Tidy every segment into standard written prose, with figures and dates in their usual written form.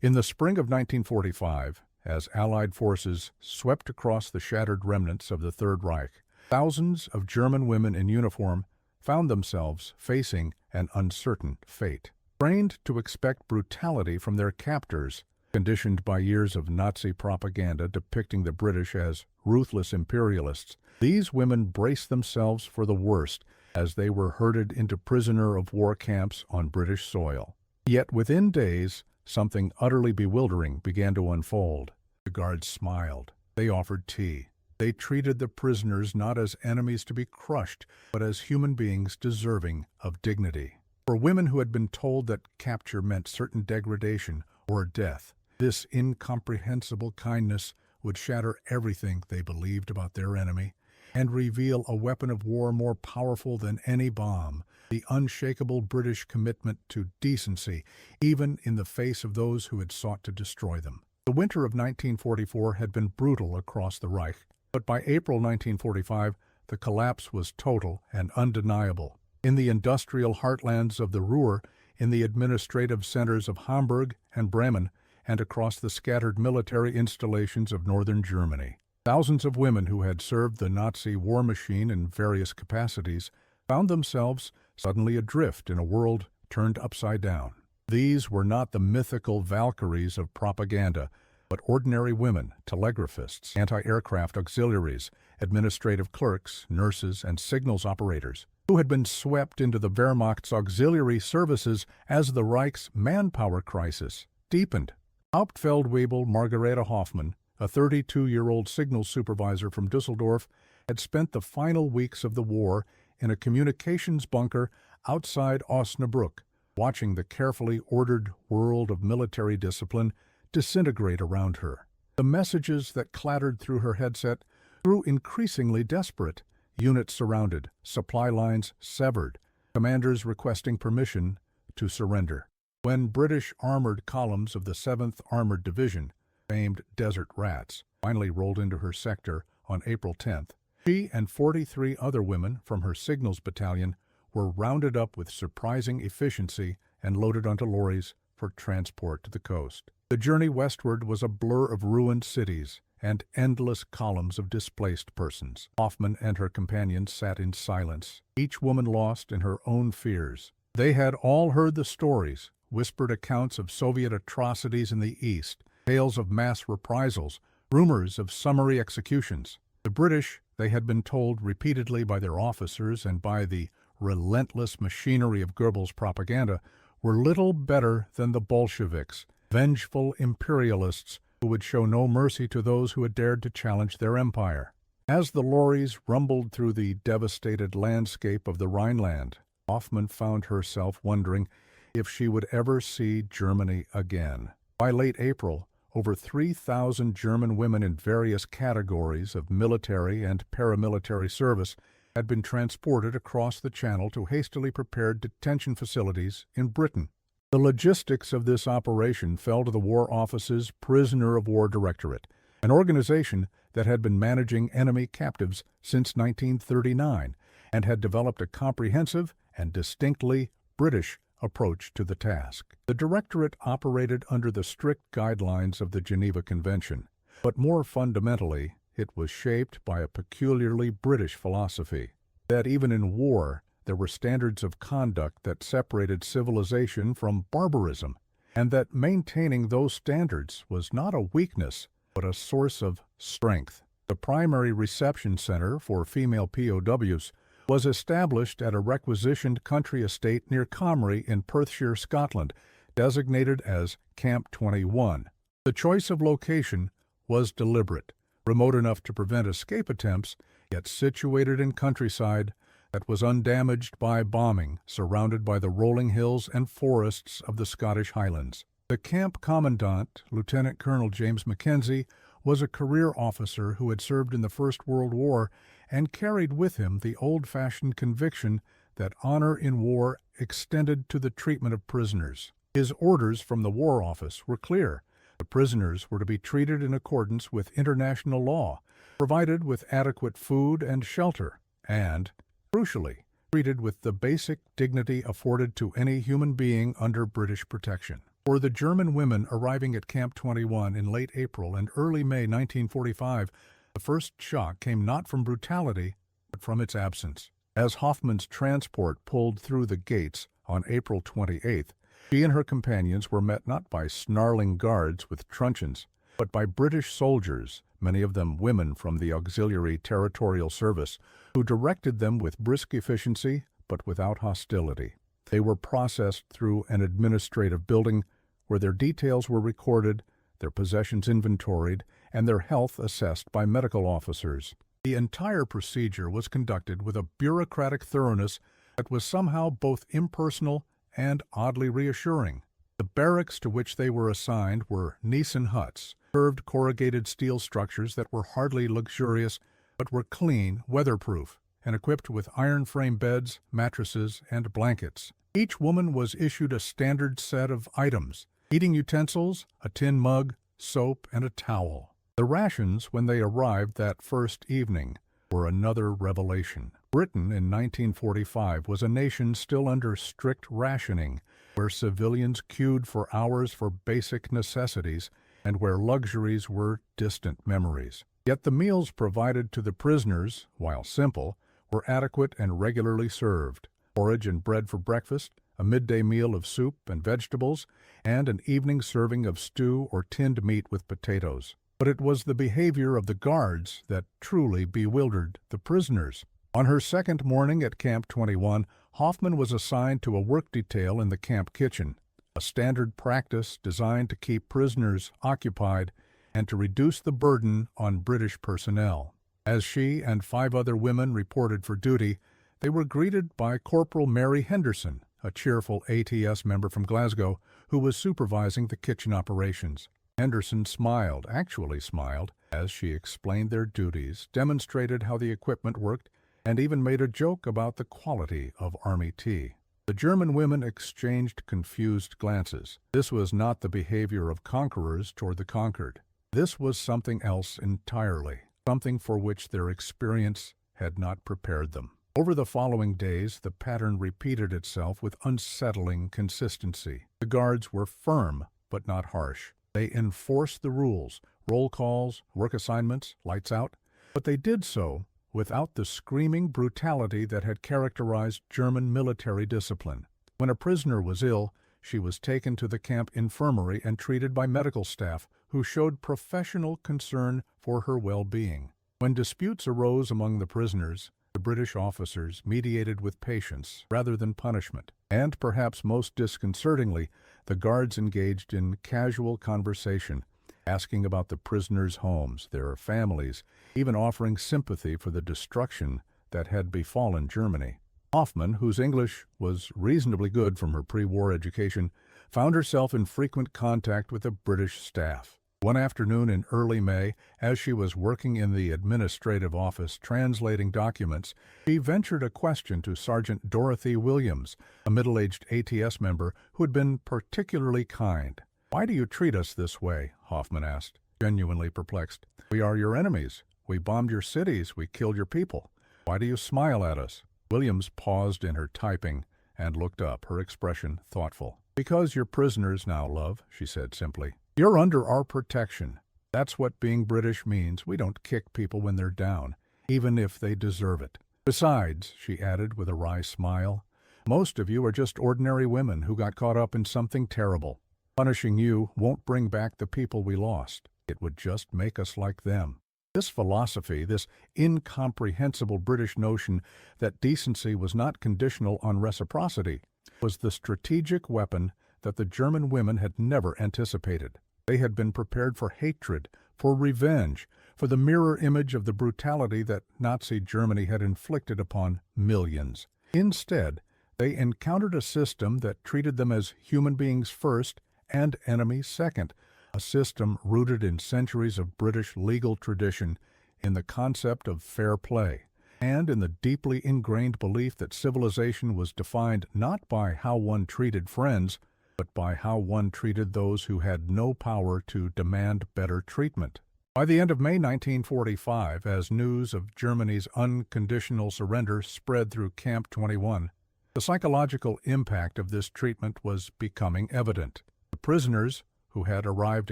In the spring of 1945, as Allied forces swept across the shattered remnants of the Third Reich, thousands of German women in uniform found themselves facing an uncertain fate. Trained to expect brutality from their captors, conditioned by years of Nazi propaganda depicting the British as ruthless imperialists, these women braced themselves for the worst as they were herded into prisoner-of-war camps on British soil. Yet within days, something utterly bewildering began to unfold. The guards smiled. They offered tea. They treated the prisoners not as enemies to be crushed, but as human beings deserving of dignity. For women who had been told that capture meant certain degradation or death, this incomprehensible kindness would shatter everything they believed about their enemy and reveal a weapon of war more powerful than any bomb, the unshakable British commitment to decency, even in the face of those who had sought to destroy them. The winter of 1944 had been brutal across the Reich, but by April 1945, the collapse was total and undeniable. In the industrial heartlands of the Ruhr, in the administrative centers of Hamburg and Bremen, and across the scattered military installations of northern Germany, thousands of women who had served the Nazi war machine in various capacities found themselves suddenly adrift in a world turned upside down. These were not the mythical Valkyries of propaganda, but ordinary women, telegraphists, anti-aircraft auxiliaries, administrative clerks, nurses, and signals operators, who had been swept into the Wehrmacht's auxiliary services as the Reich's manpower crisis deepened. Hauptfeldwebel Margareta Hoffmann, a 32-year-old signals supervisor from Düsseldorf, had spent the final weeks of the war in a communications bunker outside Osnabrück, watching the carefully ordered world of military discipline disintegrate around her. The messages that clattered through her headset grew increasingly desperate. Units surrounded, supply lines severed, commanders requesting permission to surrender. When British armored columns of the 7th Armored Division, famed Desert Rats, finally rolled into her sector on April 10th, she and 43 other women from her signals battalion were rounded up with surprising efficiency and loaded onto lorries for transport to the coast. The journey westward was a blur of ruined cities and endless columns of displaced persons. Hoffmann and her companions sat in silence, each woman lost in her own fears. They had all heard the stories, whispered accounts of Soviet atrocities in the East, tales of mass reprisals, rumors of summary executions. The British, they had been told repeatedly by their officers and by the relentless machinery of Goebbels' propaganda, were little better than the Bolsheviks, vengeful imperialists who would show no mercy to those who had dared to challenge their empire. As the lorries rumbled through the devastated landscape of the Rhineland, Hoffmann found herself wondering if she would ever see Germany again. By late April, over 3,000 German women in various categories of military and paramilitary service had been transported across the Channel to hastily prepared detention facilities in Britain. The logistics of this operation fell to the War Office's Prisoner of War Directorate, an organization that had been managing enemy captives since 1939 and had developed a comprehensive and distinctly British approach to the task. The Directorate operated under the strict guidelines of the Geneva Convention, but more fundamentally, it was shaped by a peculiarly British philosophy that even in war, there were standards of conduct that separated civilization from barbarism, and that maintaining those standards was not a weakness, but a source of strength. The primary reception center for female POWs was established at a requisitioned country estate near Comrie in Perthshire, Scotland, designated as Camp 21. The choice of location was deliberate, remote enough to prevent escape attempts, yet situated in countryside that was undamaged by bombing, surrounded by the rolling hills and forests of the Scottish Highlands. The camp commandant, Lieutenant Colonel James Mackenzie, was a career officer who had served in the First World War and carried with him the old-fashioned conviction that honor in war extended to the treatment of prisoners. His orders from the War Office were clear. The prisoners were to be treated in accordance with international law, provided with adequate food and shelter, and, crucially, treated with the basic dignity afforded to any human being under British protection. For the German women arriving at Camp 21 in late April and early May 1945, the first shock came not from brutality, but from its absence. As Hoffman's transport pulled through the gates on April 28th, she and her companions were met not by snarling guards with truncheons, but by British soldiers, many of them women from the Auxiliary Territorial Service, who directed them with brisk efficiency but without hostility. They were processed through an administrative building where their details were recorded, their possessions inventoried, and their health assessed by medical officers. The entire procedure was conducted with a bureaucratic thoroughness that was somehow both impersonal and oddly reassuring. The barracks to which they were assigned were Nissen huts, curved corrugated steel structures that were hardly luxurious but were clean, weatherproof, and equipped with iron frame beds, mattresses, and blankets. Each woman was issued a standard set of items: eating utensils, a tin mug, soap, and a towel. The rations, when they arrived that first evening, were another revelation. Britain in 1945 was a nation still under strict rationing, where civilians queued for hours for basic necessities and where luxuries were distant memories. Yet the meals provided to the prisoners, while simple, were adequate and regularly served: porridge and bread for breakfast, a midday meal of soup and vegetables, and an evening serving of stew or tinned meat with potatoes. But it was the behavior of the guards that truly bewildered the prisoners. On her second morning at Camp 21, Hoffman was assigned to a work detail in the camp kitchen, a standard practice designed to keep prisoners occupied and to reduce the burden on British personnel. As she and 5 other women reported for duty, they were greeted by Corporal Mary Henderson, a cheerful ATS member from Glasgow, who was supervising the kitchen operations. Henderson smiled, actually smiled, as she explained their duties, demonstrated how the equipment worked, and even made a joke about the quality of Army tea. The German women exchanged confused glances. This was not the behavior of conquerors toward the conquered. This was something else entirely, something for which their experience had not prepared them. Over the following days, the pattern repeated itself with unsettling consistency. The guards were firm, but not harsh. They enforced the rules, roll calls, work assignments, lights out, but they did so without the screaming brutality that had characterized German military discipline. When a prisoner was ill, she was taken to the camp infirmary and treated by medical staff who showed professional concern for her well-being. When disputes arose among the prisoners, the British officers mediated with patience rather than punishment, and perhaps most disconcertingly, the guards engaged in casual conversation, asking about the prisoners' homes, their families, even offering sympathy for the destruction that had befallen Germany. Hoffman, whose English was reasonably good from her pre-war education, found herself in frequent contact with the British staff. One afternoon in early May, as she was working in the administrative office translating documents, she ventured a question to Sergeant Dorothy Williams, a middle-aged ATS member who had been particularly kind. "Why do you treat us this way?" Hoffman asked, genuinely perplexed. "We are your enemies. We bombed your cities. We killed your people. Why do you smile at us?" Williams paused in her typing and looked up, her expression thoughtful. "Because you're prisoners now, love," she said simply. "You're under our protection. That's what being British means. We don't kick people when they're down, even if they deserve it. Besides," she added with a wry smile, "most of you are just ordinary women who got caught up in something terrible. Punishing you won't bring back the people we lost. It would just make us like them." This philosophy, this incomprehensible British notion that decency was not conditional on reciprocity, was the strategic weapon that the German women had never anticipated. They had been prepared for hatred, for revenge, for the mirror image of the brutality that Nazi Germany had inflicted upon millions. Instead, they encountered a system that treated them as human beings first and enemies second, a system rooted in centuries of British legal tradition, in the concept of fair play, and in the deeply ingrained belief that civilization was defined not by how one treated friends, but by how one treated those who had no power to demand better treatment. By the end of May 1945, as news of Germany's unconditional surrender spread through Camp 21, the psychological impact of this treatment was becoming evident. The prisoners, who had arrived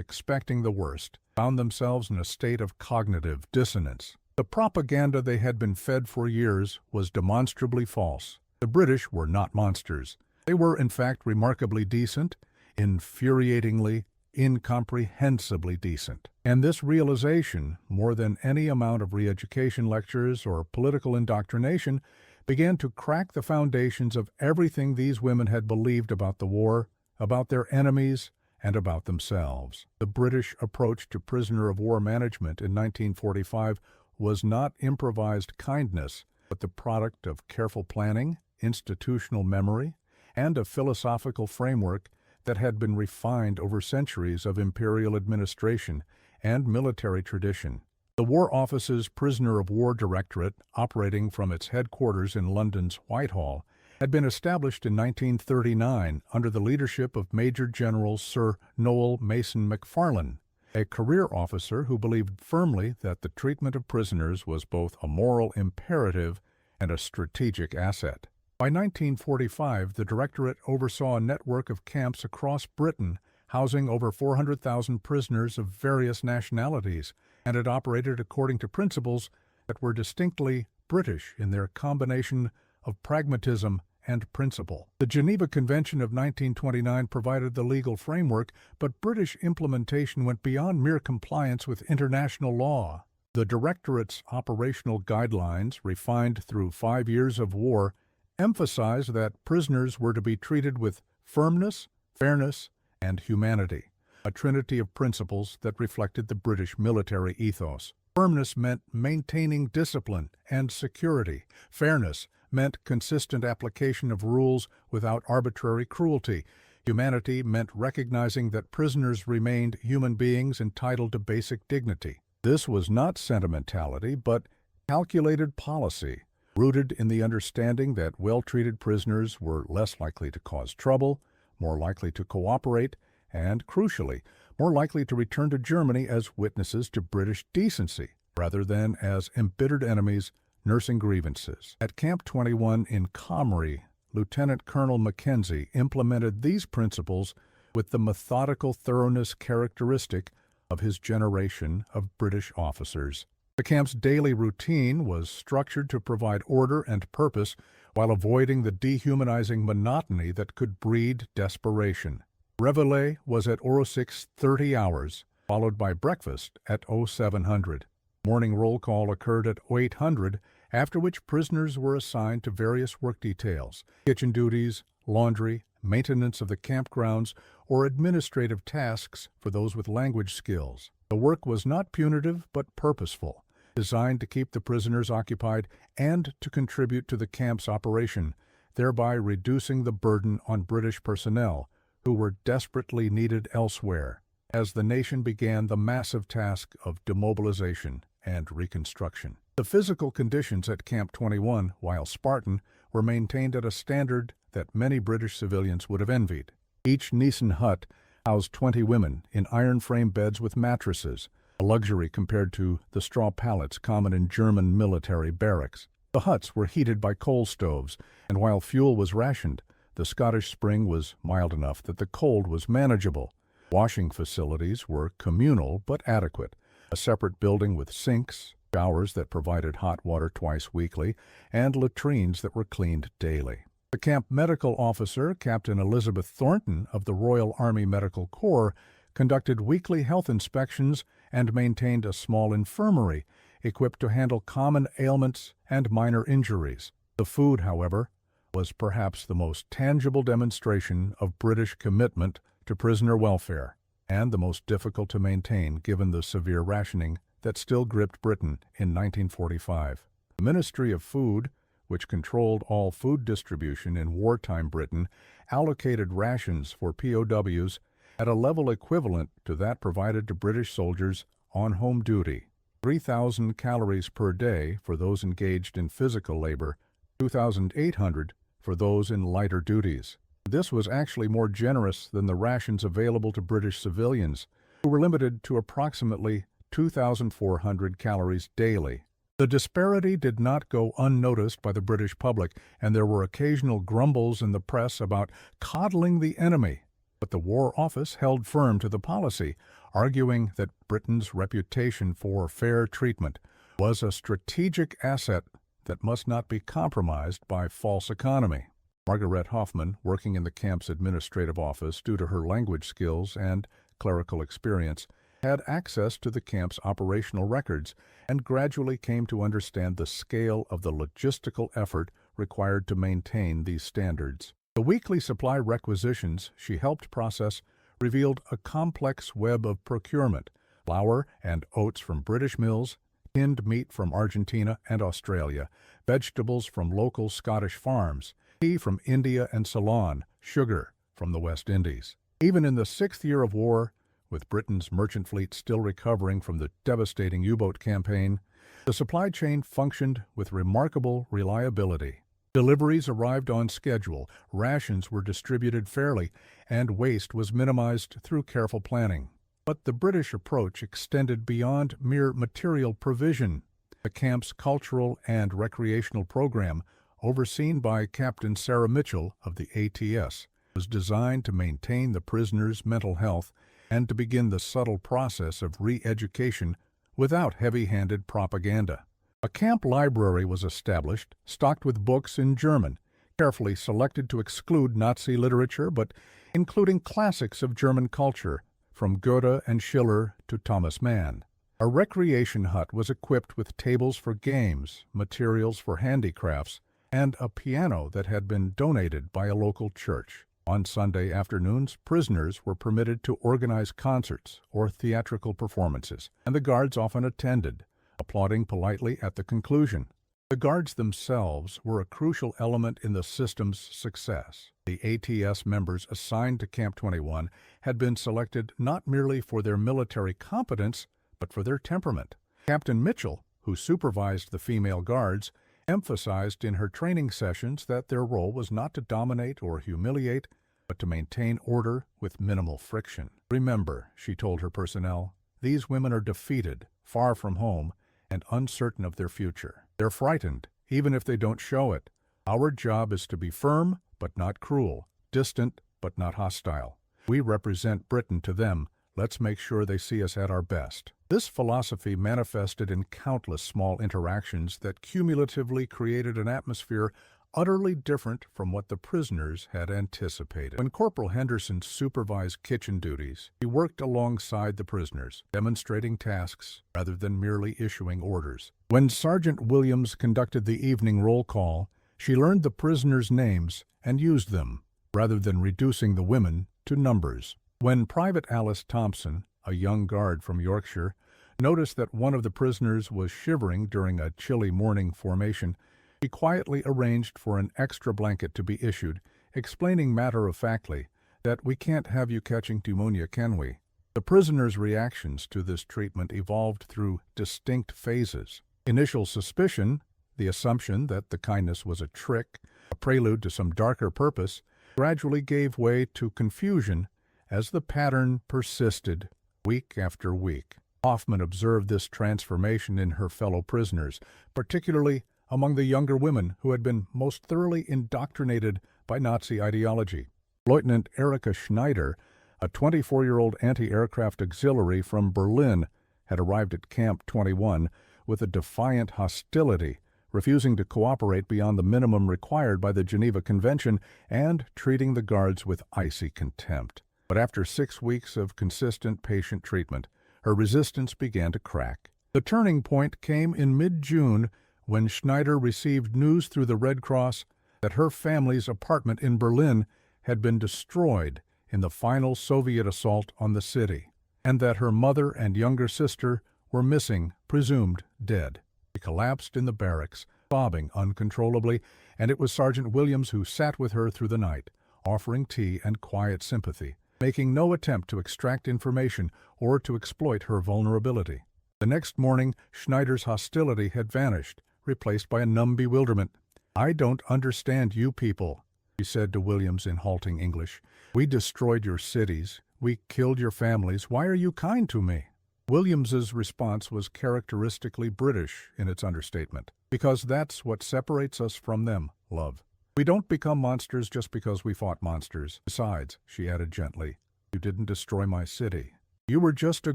expecting the worst, found themselves in a state of cognitive dissonance. The propaganda they had been fed for years was demonstrably false. The British were not monsters. They were, in fact, remarkably decent, infuriatingly, incomprehensibly decent. And this realization, more than any amount of re-education lectures or political indoctrination, began to crack the foundations of everything these women had believed about the war, about their enemies, and about themselves. The British approach to prisoner of war management in 1945 was not improvised kindness, but the product of careful planning, institutional memory, and a philosophical framework that had been refined over centuries of imperial administration and military tradition. The War Office's Prisoner of War Directorate, operating from its headquarters in London's Whitehall, had been established in 1939 under the leadership of Major General Sir Noel Mason Macfarlane, a career officer who believed firmly that the treatment of prisoners was both a moral imperative and a strategic asset. By 1945, the Directorate oversaw a network of camps across Britain housing over 400,000 prisoners of various nationalities, and it operated according to principles that were distinctly British in their combination of pragmatism and principle. The Geneva Convention of 1929 provided the legal framework, but British implementation went beyond mere compliance with international law. The Directorate's operational guidelines, refined through 5 years of war, emphasized that prisoners were to be treated with firmness, fairness, and humanity, a trinity of principles that reflected the British military ethos. Firmness meant maintaining discipline and security. Fairness meant consistent application of rules without arbitrary cruelty. Humanity meant recognizing that prisoners remained human beings entitled to basic dignity. This was not sentimentality, but calculated policy, rooted in the understanding that well-treated prisoners were less likely to cause trouble, more likely to cooperate, and, crucially, more likely to return to Germany as witnesses to British decency, rather than as embittered enemies nursing grievances. At Camp 21 in Comrie, Lieutenant Colonel Mackenzie implemented these principles with the methodical thoroughness characteristic of his generation of British officers. The camp's daily routine was structured to provide order and purpose while avoiding the dehumanizing monotony that could breed desperation. Reveille was at 06:30 hours, followed by breakfast at 0700. Morning roll call occurred at 0800, after which prisoners were assigned to various work details, kitchen duties, laundry, maintenance of the campgrounds, or administrative tasks for those with language skills. The work was not punitive but purposeful, designed to keep the prisoners occupied and to contribute to the camp's operation, thereby reducing the burden on British personnel, who were desperately needed elsewhere, as the nation began the massive task of demobilization and reconstruction. The physical conditions at Camp 21, while Spartan, were maintained at a standard that many British civilians would have envied. Each Nissen hut housed 20 women in iron-frame beds with mattresses, a luxury compared to the straw pallets common in German military barracks. The huts were heated by coal stoves, and while fuel was rationed, the Scottish spring was mild enough that the cold was manageable. Washing facilities were communal but adequate, a separate building with sinks, showers that provided hot water twice weekly, and latrines that were cleaned daily. The camp medical officer, Captain Elizabeth Thornton of the Royal Army Medical Corps, conducted weekly health inspections and maintained a small infirmary equipped to handle common ailments and minor injuries. The food, however, was perhaps the most tangible demonstration of British commitment to prisoner welfare, and the most difficult to maintain given the severe rationing that still gripped Britain in 1945. The Ministry of Food, which controlled all food distribution in wartime Britain, allocated rations for POWs at a level equivalent to that provided to British soldiers on home duty. 3,000 calories per day for those engaged in physical labor, 2,800 for those in lighter duties. This was actually more generous than the rations available to British civilians, who were limited to approximately 2,400 calories daily. The disparity did not go unnoticed by the British public, and there were occasional grumbles in the press about coddling the enemy. But the War Office held firm to the policy, arguing that Britain's reputation for fair treatment was a strategic asset that must not be compromised by false economy. Margaret Hoffman, working in the camp's administrative office due to her language skills and clerical experience, had access to the camp's operational records and gradually came to understand the scale of the logistical effort required to maintain these standards. The weekly supply requisitions she helped process revealed a complex web of procurement: flour and oats from British mills, tinned meat from Argentina and Australia, vegetables from local Scottish farms, tea from India and Ceylon, sugar from the West Indies. Even in the 6th year of war, with Britain's merchant fleet still recovering from the devastating U-boat campaign, the supply chain functioned with remarkable reliability. Deliveries arrived on schedule, rations were distributed fairly, and waste was minimized through careful planning. But the British approach extended beyond mere material provision. The camp's cultural and recreational program, overseen by Captain Sarah Mitchell of the ATS, was designed to maintain the prisoners' mental health and to begin the subtle process of re-education without heavy-handed propaganda. A camp library was established, stocked with books in German, carefully selected to exclude Nazi literature, but including classics of German culture, from Goethe and Schiller to Thomas Mann. A recreation hut was equipped with tables for games, materials for handicrafts, and a piano that had been donated by a local church. On Sunday afternoons, prisoners were permitted to organize concerts or theatrical performances, and the guards often attended, applauding politely at the conclusion. The guards themselves were a crucial element in the system's success. The ATS members assigned to Camp 21 had been selected not merely for their military competence, but for their temperament. Captain Mitchell, who supervised the female guards, emphasized in her training sessions that their role was not to dominate or humiliate, but to maintain order with minimal friction. Remember, she told her personnel, these women are defeated, far from home, and uncertain of their future. They're frightened, even if they don't show it. Our job is to be firm, but not cruel, distant, but not hostile. We represent Britain to them. Let's make sure they see us at our best. This philosophy manifested in countless small interactions that cumulatively created an atmosphere utterly different from what the prisoners had anticipated. When Corporal Henderson supervised kitchen duties, he worked alongside the prisoners, demonstrating tasks rather than merely issuing orders. When Sergeant Williams conducted the evening roll call, she learned the prisoners' names and used them, rather than reducing the women to numbers. When Private Alice Thompson, a young guard from Yorkshire, noticed that one of the prisoners was shivering during a chilly morning formation, he quietly arranged for an extra blanket to be issued, explaining matter-of-factly that we can't have you catching pneumonia, can we? The prisoners' reactions to this treatment evolved through distinct phases. Initial suspicion, the assumption that the kindness was a trick, a prelude to some darker purpose, gradually gave way to confusion as the pattern persisted week after week. Hoffman observed this transformation in her fellow prisoners, particularly among the younger women who had been most thoroughly indoctrinated by Nazi ideology. Lieutenant Erika Schneider, a 24-year-old anti-aircraft auxiliary from Berlin, had arrived at Camp 21 with a defiant hostility, refusing to cooperate beyond the minimum required by the Geneva Convention and treating the guards with icy contempt. But after 6 weeks of consistent patient treatment, her resistance began to crack. The turning point came in mid-June when Schneider received news through the Red Cross that her family's apartment in Berlin had been destroyed in the final Soviet assault on the city, and that her mother and younger sister were missing, presumed dead. She collapsed in the barracks, sobbing uncontrollably, and it was Sergeant Williams who sat with her through the night, offering tea and quiet sympathy, making no attempt to extract information or to exploit her vulnerability. The next morning, Schneider's hostility had vanished, replaced by a numb bewilderment. "I don't understand you people," she said to Williams in halting English. "We destroyed your cities. We killed your families. Why are you kind to me?" Williams's response was characteristically British in its understatement. "Because that's what separates us from them, love. We don't become monsters just because we fought monsters. Besides, she added gently, you didn't destroy my city. You were just a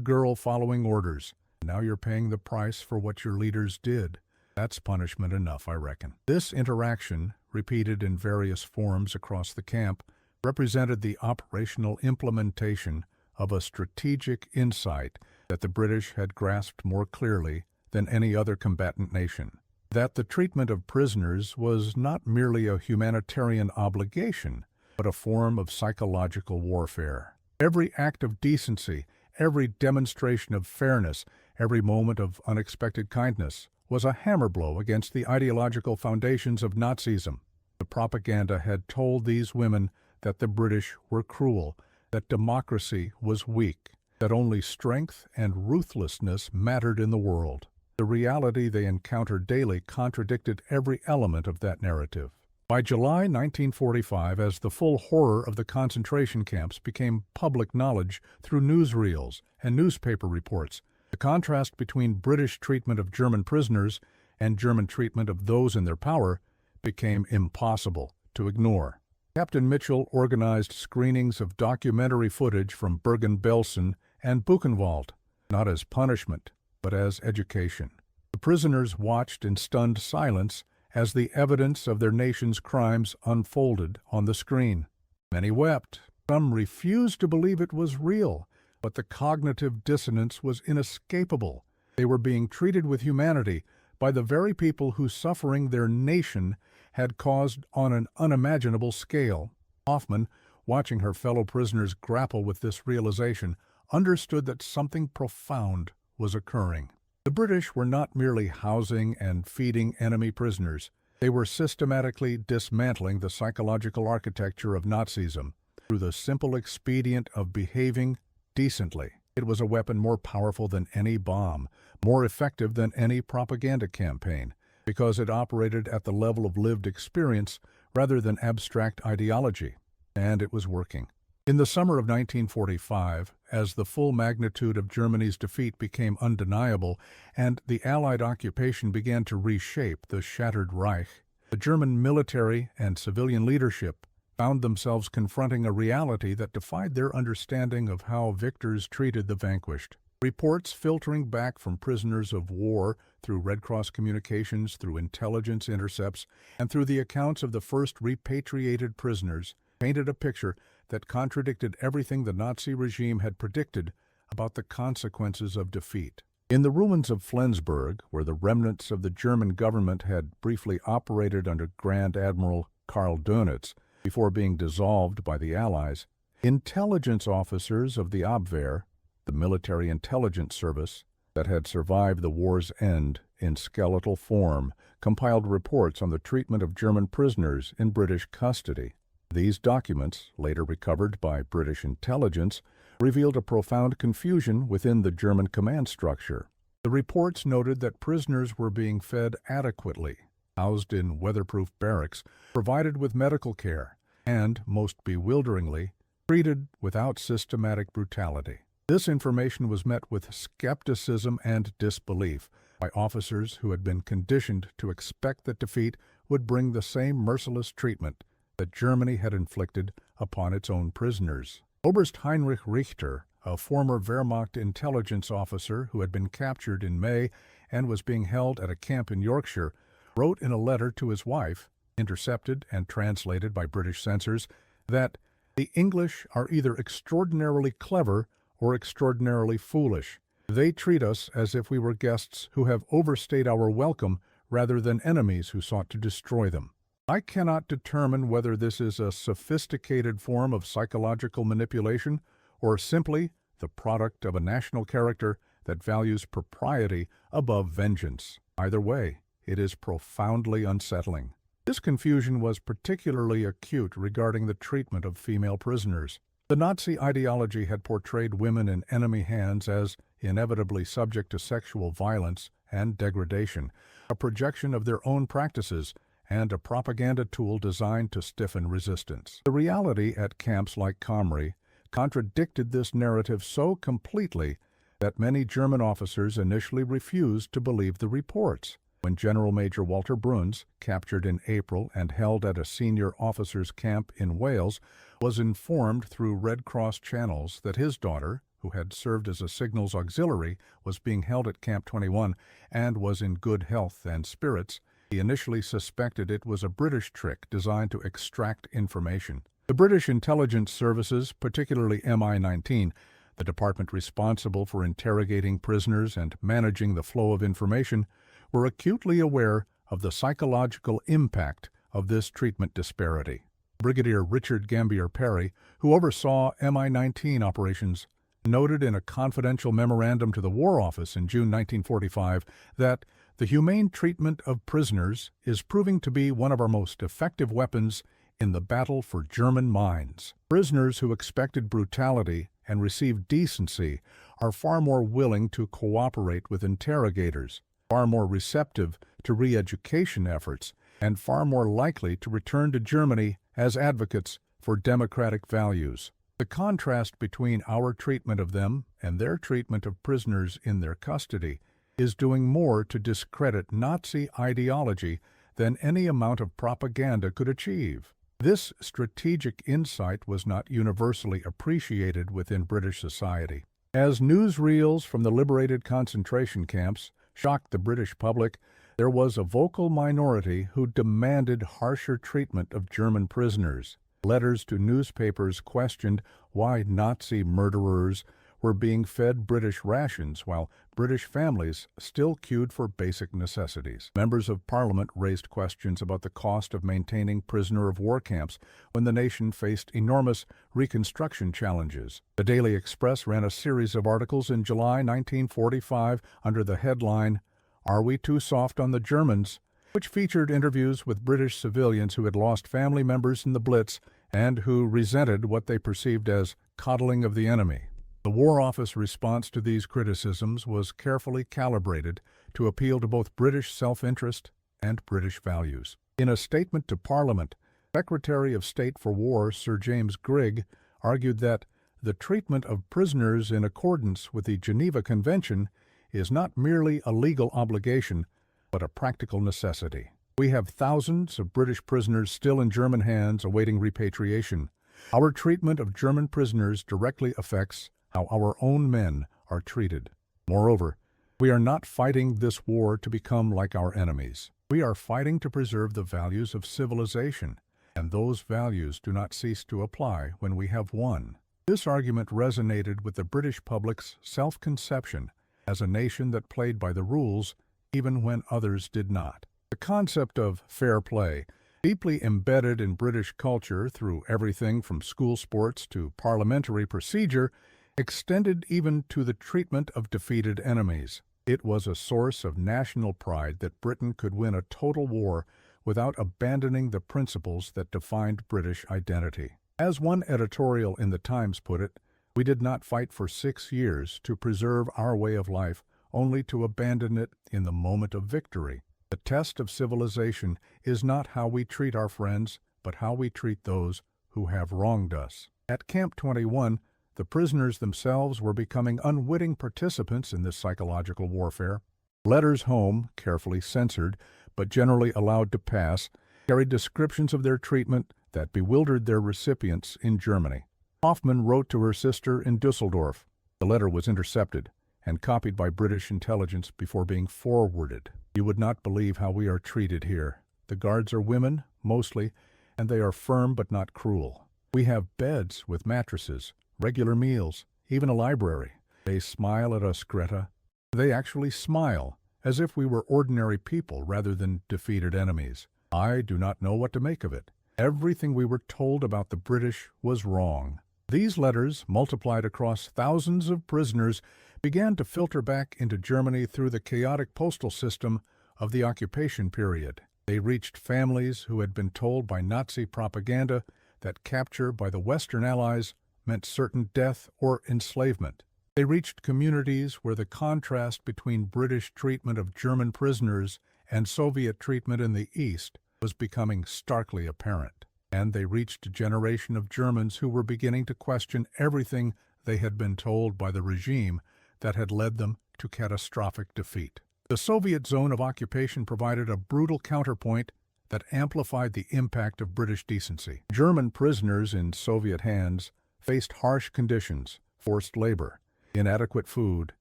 girl following orders. Now you're paying the price for what your leaders did. That's punishment enough, I reckon. This interaction, repeated in various forms across the camp, represented the operational implementation of a strategic insight that the British had grasped more clearly than any other combatant nation. That the treatment of prisoners was not merely a humanitarian obligation, but a form of psychological warfare. Every act of decency, every demonstration of fairness, every moment of unexpected kindness was a hammer blow against the ideological foundations of Nazism. The propaganda had told these women that the British were cruel, that democracy was weak, that only strength and ruthlessness mattered in the world. The reality they encountered daily contradicted every element of that narrative. By July 1945, as the full horror of the concentration camps became public knowledge through newsreels and newspaper reports, the contrast between British treatment of German prisoners and German treatment of those in their power became impossible to ignore. Captain Mitchell organized screenings of documentary footage from Bergen-Belsen and Buchenwald, not as punishment, but as education. The prisoners watched in stunned silence as the evidence of their nation's crimes unfolded on the screen. Many wept. Some refused to believe it was real, but the cognitive dissonance was inescapable. They were being treated with humanity by the very people whose suffering their nation had caused on an unimaginable scale. Hoffman, watching her fellow prisoners grapple with this realization, understood that something profound was occurring. The British were not merely housing and feeding enemy prisoners. They were systematically dismantling the psychological architecture of Nazism through the simple expedient of behaving decently. It was a weapon more powerful than any bomb, more effective than any propaganda campaign, because it operated at the level of lived experience rather than abstract ideology. And it was working. In the summer of 1945, as the full magnitude of Germany's defeat became undeniable and the Allied occupation began to reshape the shattered Reich, the German military and civilian leadership found themselves confronting a reality that defied their understanding of how victors treated the vanquished. Reports filtering back from prisoners of war through Red Cross communications, through intelligence intercepts, and through the accounts of the first repatriated prisoners painted a picture that contradicted everything the Nazi regime had predicted about the consequences of defeat. In the ruins of Flensburg, where the remnants of the German government had briefly operated under Grand Admiral Karl Dönitz before being dissolved by the Allies, intelligence officers of the Abwehr, the military intelligence service that had survived the war's end in skeletal form, compiled reports on the treatment of German prisoners in British custody. These documents, later recovered by British intelligence, revealed a profound confusion within the German command structure. The reports noted that prisoners were being fed adequately, housed in weatherproof barracks, provided with medical care, and, most bewilderingly, treated without systematic brutality. This information was met with skepticism and disbelief by officers who had been conditioned to expect that defeat would bring the same merciless treatment that Germany had inflicted upon its own prisoners. Oberst Heinrich Richter, a former Wehrmacht intelligence officer who had been captured in May and was being held at a camp in Yorkshire, wrote in a letter to his wife, intercepted and translated by British censors, that the English are either extraordinarily clever or extraordinarily foolish. They treat us as if we were guests who have overstayed our welcome rather than enemies who sought to destroy them. I cannot determine whether this is a sophisticated form of psychological manipulation or simply the product of a national character that values propriety above vengeance. Either way, it is profoundly unsettling. This confusion was particularly acute regarding the treatment of female prisoners. The Nazi ideology had portrayed women in enemy hands as inevitably subject to sexual violence and degradation, a projection of their own practices, and a propaganda tool designed to stiffen resistance. The reality at camps like Comrie contradicted this narrative so completely that many German officers initially refused to believe the reports. when General Major Walter Bruns, captured in April and held at a senior officers' camp in Wales, was informed through Red Cross channels that his daughter, who had served as a signals auxiliary, was being held at Camp 21 and was in good health and spirits. He initially suspected it was a British trick designed to extract information. The British intelligence services, particularly MI-19, the department responsible for interrogating prisoners and managing the flow of information, were acutely aware of the psychological impact of this treatment disparity. Brigadier Richard Gambier Perry, who oversaw MI-19 operations, noted in a confidential memorandum to the War Office in June 1945 that the humane treatment of prisoners is proving to be one of our most effective weapons in the battle for German minds. Prisoners who expected brutality and received decency are far more willing to cooperate with interrogators, far more receptive to re-education efforts, and far more likely to return to Germany as advocates for democratic values. The contrast between our treatment of them and their treatment of prisoners in their custody is doing more to discredit Nazi ideology than any amount of propaganda could achieve. This strategic insight was not universally appreciated within British society. As newsreels from the liberated concentration camps shocked the British public, there was a vocal minority who demanded harsher treatment of German prisoners. Letters to newspapers questioned why Nazi murderers were being fed British rations while British families still queued for basic necessities. Members of Parliament raised questions about the cost of maintaining prisoner of war camps when the nation faced enormous reconstruction challenges. The Daily Express ran a series of articles in July 1945 under the headline, "Are We Too Soft on the Germans?" which featured interviews with British civilians who had lost family members in the Blitz and who resented what they perceived as coddling of the enemy. The War Office response to these criticisms was carefully calibrated to appeal to both British self-interest and British values. In a statement to Parliament, Secretary of State for War Sir James Grigg argued that the treatment of prisoners in accordance with the Geneva Convention is not merely a legal obligation, but a practical necessity. We have thousands of British prisoners still in German hands awaiting repatriation. Our treatment of German prisoners directly affects how our own men are treated. Moreover, we are not fighting this war to become like our enemies. We are fighting to preserve the values of civilization, and those values do not cease to apply when we have won. This argument resonated with the British public's self-conception as a nation that played by the rules even when others did not. The concept of fair play, deeply embedded in British culture through everything from school sports to parliamentary procedure, extended even to the treatment of defeated enemies. It was a source of national pride that Britain could win a total war without abandoning the principles that defined British identity. As one editorial in the Times put it, we did not fight for 6 years to preserve our way of life, only to abandon it in the moment of victory. The test of civilization is not how we treat our friends, but how we treat those who have wronged us. At Camp 21, the prisoners themselves were becoming unwitting participants in this psychological warfare. Letters home, carefully censored, but generally allowed to pass, carried descriptions of their treatment that bewildered their recipients in Germany. Hoffman wrote to her sister in Dusseldorf. The letter was intercepted and copied by British intelligence before being forwarded. "You would not believe how we are treated here. The guards are women, mostly, and they are firm but not cruel. We have beds with mattresses, regular meals, even a library. They smile at us, Greta. They actually smile, as if we were ordinary people rather than defeated enemies. I do not know what to make of it. Everything we were told about the British was wrong." These letters, multiplied across thousands of prisoners, began to filter back into Germany through the chaotic postal system of the occupation period. They reached families who had been told by Nazi propaganda that capture by the Western Allies meant certain death or enslavement. They reached communities where the contrast between British treatment of German prisoners and Soviet treatment in the East was becoming starkly apparent. And they reached a generation of Germans who were beginning to question everything they had been told by the regime that had led them to catastrophic defeat. The Soviet zone of occupation provided a brutal counterpoint that amplified the impact of British decency. German prisoners in Soviet hands faced harsh conditions, forced labor, inadequate food,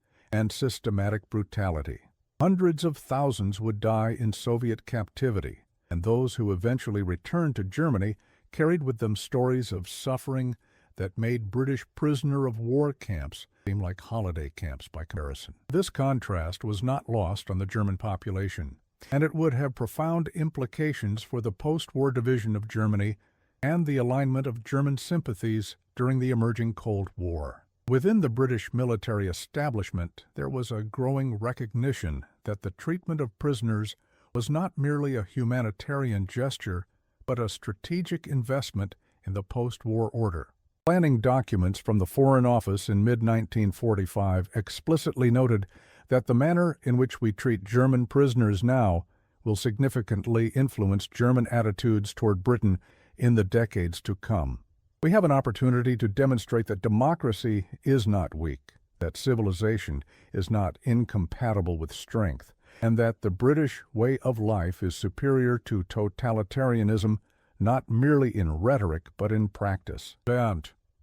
and systematic brutality. Hundreds of thousands would die in Soviet captivity, and those who eventually returned to Germany carried with them stories of suffering that made British prisoner-of-war camps seem like holiday camps by comparison. This contrast was not lost on the German population, and it would have profound implications for the post-war division of Germany and the alignment of German sympathies during the emerging Cold War. Within the British military establishment, there was a growing recognition that the treatment of prisoners was not merely a humanitarian gesture, but a strategic investment in the post-war order. Planning documents from the Foreign Office in mid-1945 explicitly noted that the manner in which we treat German prisoners now will significantly influence German attitudes toward Britain in the decades to come. We have an opportunity to demonstrate that democracy is not weak, that civilization is not incompatible with strength, and that the British way of life is superior to totalitarianism, not merely in rhetoric but in practice.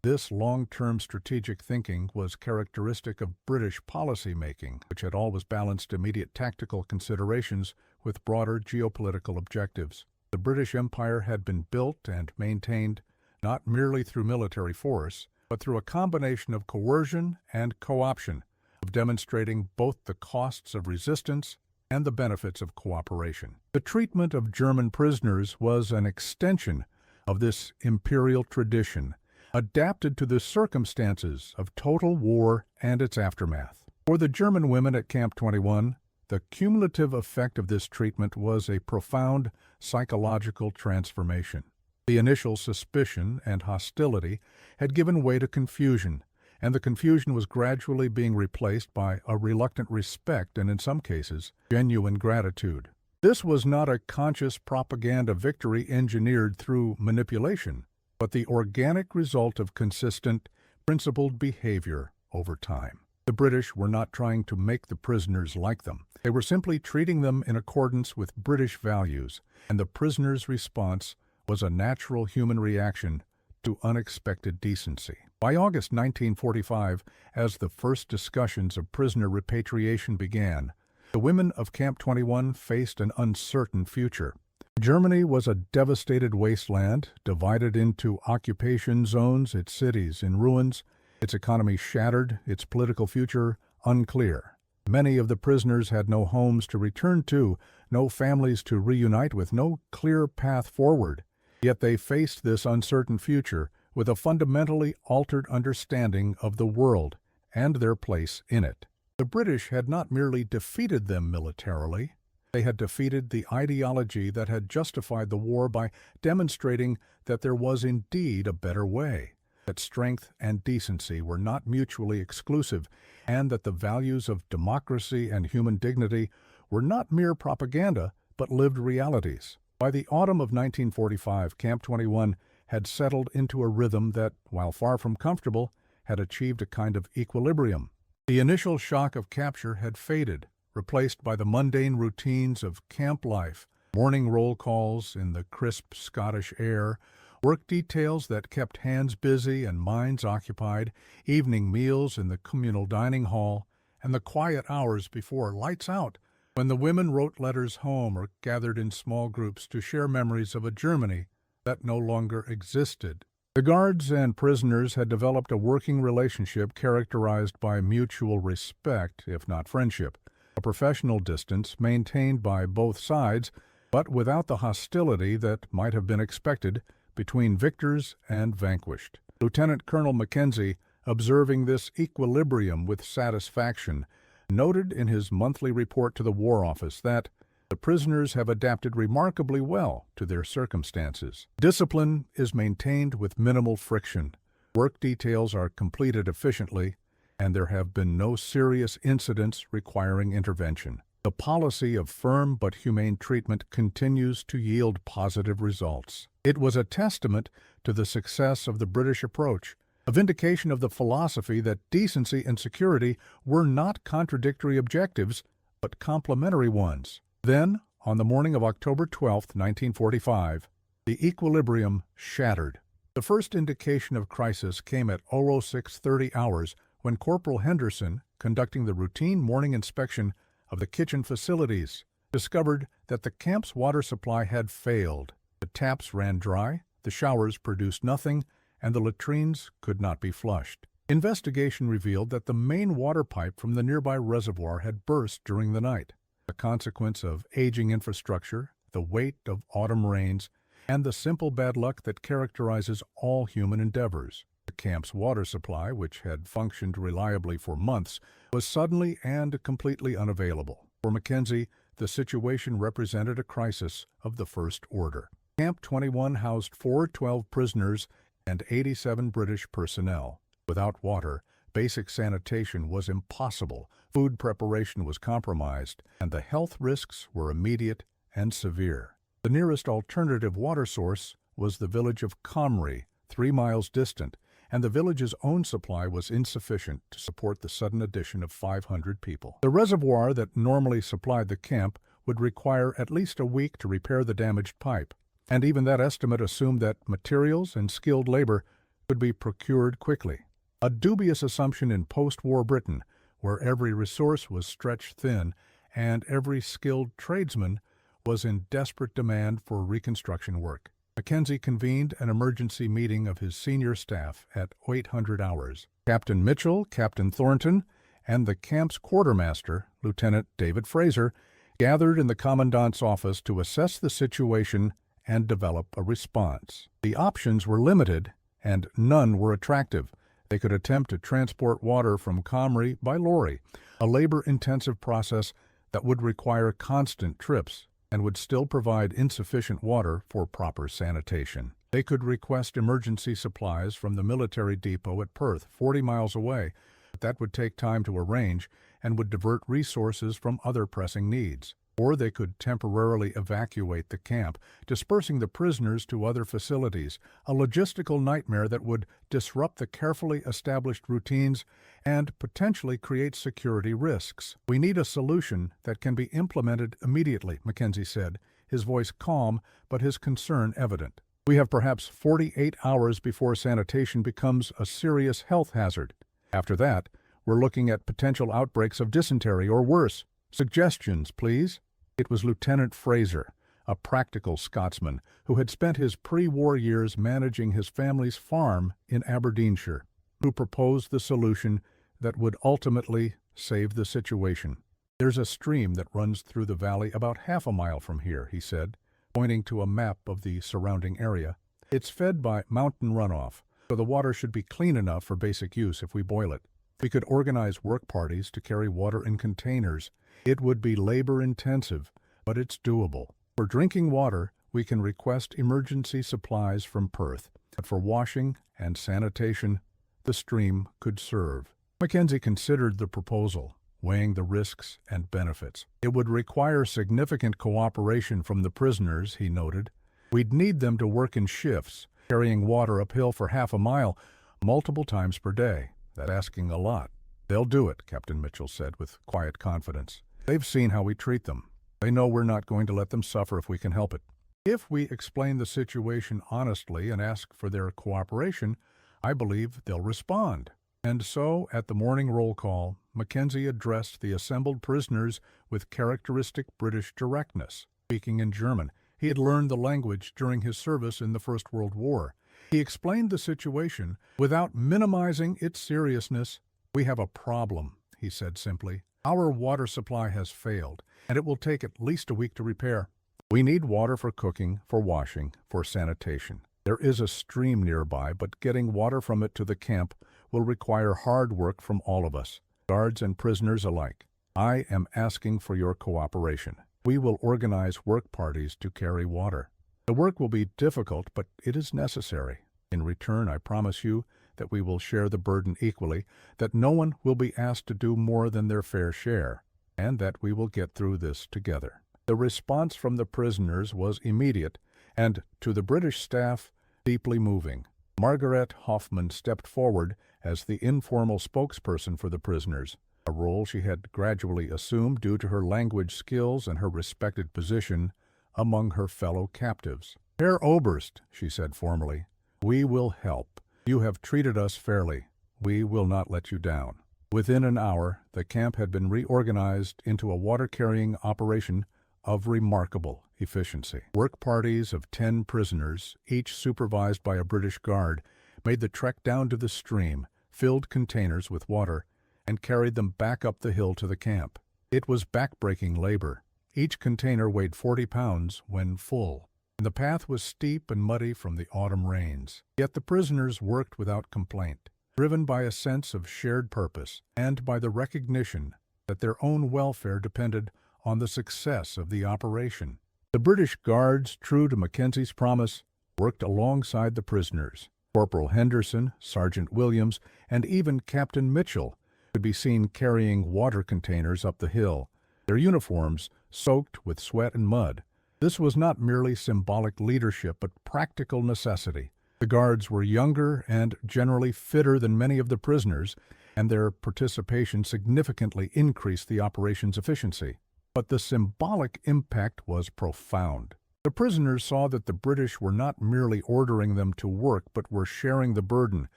This long-term strategic thinking was characteristic of British policy-making, which had always balanced immediate tactical considerations with broader geopolitical objectives. The British Empire had been built and maintained not merely through military force, but through a combination of coercion and co-option, of demonstrating both the costs of resistance and the benefits of cooperation. The treatment of German prisoners was an extension of this imperial tradition, adapted to the circumstances of total war and its aftermath. For the German women at Camp 21, the cumulative effect of this treatment was a profound psychological transformation. The initial suspicion and hostility had given way to confusion, and the confusion was gradually being replaced by a reluctant respect and, in some cases, genuine gratitude. This was not a conscious propaganda victory engineered through manipulation, but the organic result of consistent, principled behavior over time. The British were not trying to make the prisoners like them. They were simply treating them in accordance with British values, and the prisoners' response was a natural human reaction to unexpected decency. By August 1945, as the first discussions of prisoner repatriation began, the women of Camp 21 faced an uncertain future. Germany was a devastated wasteland, divided into occupation zones, its cities in ruins, its economy shattered, its political future unclear. Many of the prisoners had no homes to return to, no families to reunite with, no clear path forward. Yet they faced this uncertain future with a fundamentally altered understanding of the world and their place in it. The British had not merely defeated them militarily, they had defeated the ideology that had justified the war by demonstrating that there was indeed a better way, that strength and decency were not mutually exclusive, and that the values of democracy and human dignity were not mere propaganda, but lived realities. By the autumn of 1945, Camp 21 had settled into a rhythm that, while far from comfortable, had achieved a kind of equilibrium. The initial shock of capture had faded, replaced by the mundane routines of camp life, morning roll calls in the crisp Scottish air, work details that kept hands busy and minds occupied, evening meals in the communal dining hall, and the quiet hours before lights out, when the women wrote letters home or gathered in small groups to share memories of a Germany that no longer existed. The guards and prisoners had developed a working relationship characterized by mutual respect, if not friendship, a professional distance maintained by both sides, but without the hostility that might have been expected between victors and vanquished. Lieutenant Colonel Mackenzie, observing this equilibrium with satisfaction, noted in his monthly report to the War Office that the prisoners have adapted remarkably well to their circumstances. Discipline is maintained with minimal friction. Work details are completed efficiently, and there have been no serious incidents requiring intervention. The policy of firm but humane treatment continues to yield positive results. It was a testament to the success of the British approach, a vindication of the philosophy that decency and security were not contradictory objectives, but complementary ones. Then, on the morning of October 12, 1945, the equilibrium shattered. The first indication of crisis came at 06:30 hours when Corporal Henderson, conducting the routine morning inspection of the kitchen facilities, discovered that the camp's water supply had failed. The taps ran dry, the showers produced nothing, and the latrines could not be flushed. Investigation revealed that the main water pipe from the nearby reservoir had burst during the night, a consequence of aging infrastructure, the weight of autumn rains, and the simple bad luck that characterizes all human endeavors. The camp's water supply, which had functioned reliably for months, was suddenly and completely unavailable. For Mackenzie, the situation represented a crisis of the first order. Camp 21 housed 412 prisoners and 87 British personnel. Without water, basic sanitation was impossible, food preparation was compromised, and the health risks were immediate and severe. The nearest alternative water source was the village of Comrie, 3 miles distant, and the village's own supply was insufficient to support the sudden addition of 500 people. The reservoir that normally supplied the camp would require at least a week to repair the damaged pipe, and even that estimate assumed that materials and skilled labor could be procured quickly. A dubious assumption in post-war Britain, where every resource was stretched thin and every skilled tradesman was in desperate demand for reconstruction work. Mackenzie convened an emergency meeting of his senior staff at 800 hours. Captain Mitchell, Captain Thornton, and the camp's quartermaster, Lieutenant David Fraser, gathered in the commandant's office to assess the situation and develop a response. The options were limited, and none were attractive. They could attempt to transport water from Comrie by lorry, a labor-intensive process that would require constant trips and would still provide insufficient water for proper sanitation. They could request emergency supplies from the military depot at Perth, 40 miles away, but that would take time to arrange and would divert resources from other pressing needs. Or they could temporarily evacuate the camp, dispersing the prisoners to other facilities, a logistical nightmare that would disrupt the carefully established routines and potentially create security risks. "We need a solution that can be implemented immediately," Mackenzie said, his voice calm but his concern evident. "We have perhaps 48 hours before sanitation becomes a serious health hazard. After that, we're looking at potential outbreaks of dysentery or worse. Suggestions, please." It was Lieutenant Fraser, a practical Scotsman who had spent his pre-war years managing his family's farm in Aberdeenshire, who proposed the solution that would ultimately save the situation. "There's a stream that runs through the valley about half a mile from here," he said, pointing to a map of the surrounding area. "It's fed by mountain runoff, so the water should be clean enough for basic use if we boil it. We could organize work parties to carry water in containers. It would be labor-intensive, but it's doable. For drinking water, we can request emergency supplies from Perth, but for washing and sanitation, the stream could serve." Mackenzie considered the proposal, weighing the risks and benefits. "It would require significant cooperation from the prisoners," he noted. "We'd need them to work in shifts, carrying water uphill for half a mile, multiple times per day. That's asking a lot." "They'll do it," Captain Mitchell said with quiet confidence. "They've seen how we treat them. They know we're not going to let them suffer if we can help it. If we explain the situation honestly and ask for their cooperation, I believe they'll respond." And so, at the morning roll call, Mackenzie addressed the assembled prisoners with characteristic British directness. Speaking in German, he had learned the language during his service in the First World War. He explained the situation without minimizing its seriousness. "We have a problem," he said simply. "Our water supply has failed, and it will take at least a week to repair. We need water for cooking, for washing, for sanitation. There is a stream nearby, but getting water from it to the camp will require hard work from all of us, guards and prisoners alike. I am asking for your cooperation. We will organize work parties to carry water. The work will be difficult, but it is necessary. In return, I promise you that we will share the burden equally, that no one will be asked to do more than their fair share, and that we will get through this together." The response from the prisoners was immediate, and, to the British staff, deeply moving. Margaret Hoffman stepped forward as the informal spokesperson for the prisoners. a role she had gradually assumed due to her language skills and her respected position among her fellow captives. "Herr Oberst," she said formally, "we will help. You have treated us fairly. We will not let you down." Within an hour, the camp had been reorganized into a water-carrying operation of remarkable efficiency. Work parties of 10 prisoners, each supervised by a British guard, made the trek down to the stream, filled containers with water, and carried them back up the hill to the camp. It was back-breaking labor. Each container weighed 40 pounds when full, and the path was steep and muddy from the autumn rains. Yet the prisoners worked without complaint, driven by a sense of shared purpose and by the recognition that their own welfare depended on the success of the operation. The British guards, true to Mackenzie's promise, worked alongside the prisoners. Corporal Henderson, Sergeant Williams, and even Captain Mitchell could be seen carrying water containers up the hill, their uniforms soaked with sweat and mud. This was not merely symbolic leadership, but practical necessity. The guards were younger and generally fitter than many of the prisoners, and their participation significantly increased the operation's efficiency. But the symbolic impact was profound. The prisoners saw that the British were not merely ordering them to work, but were sharing the burden,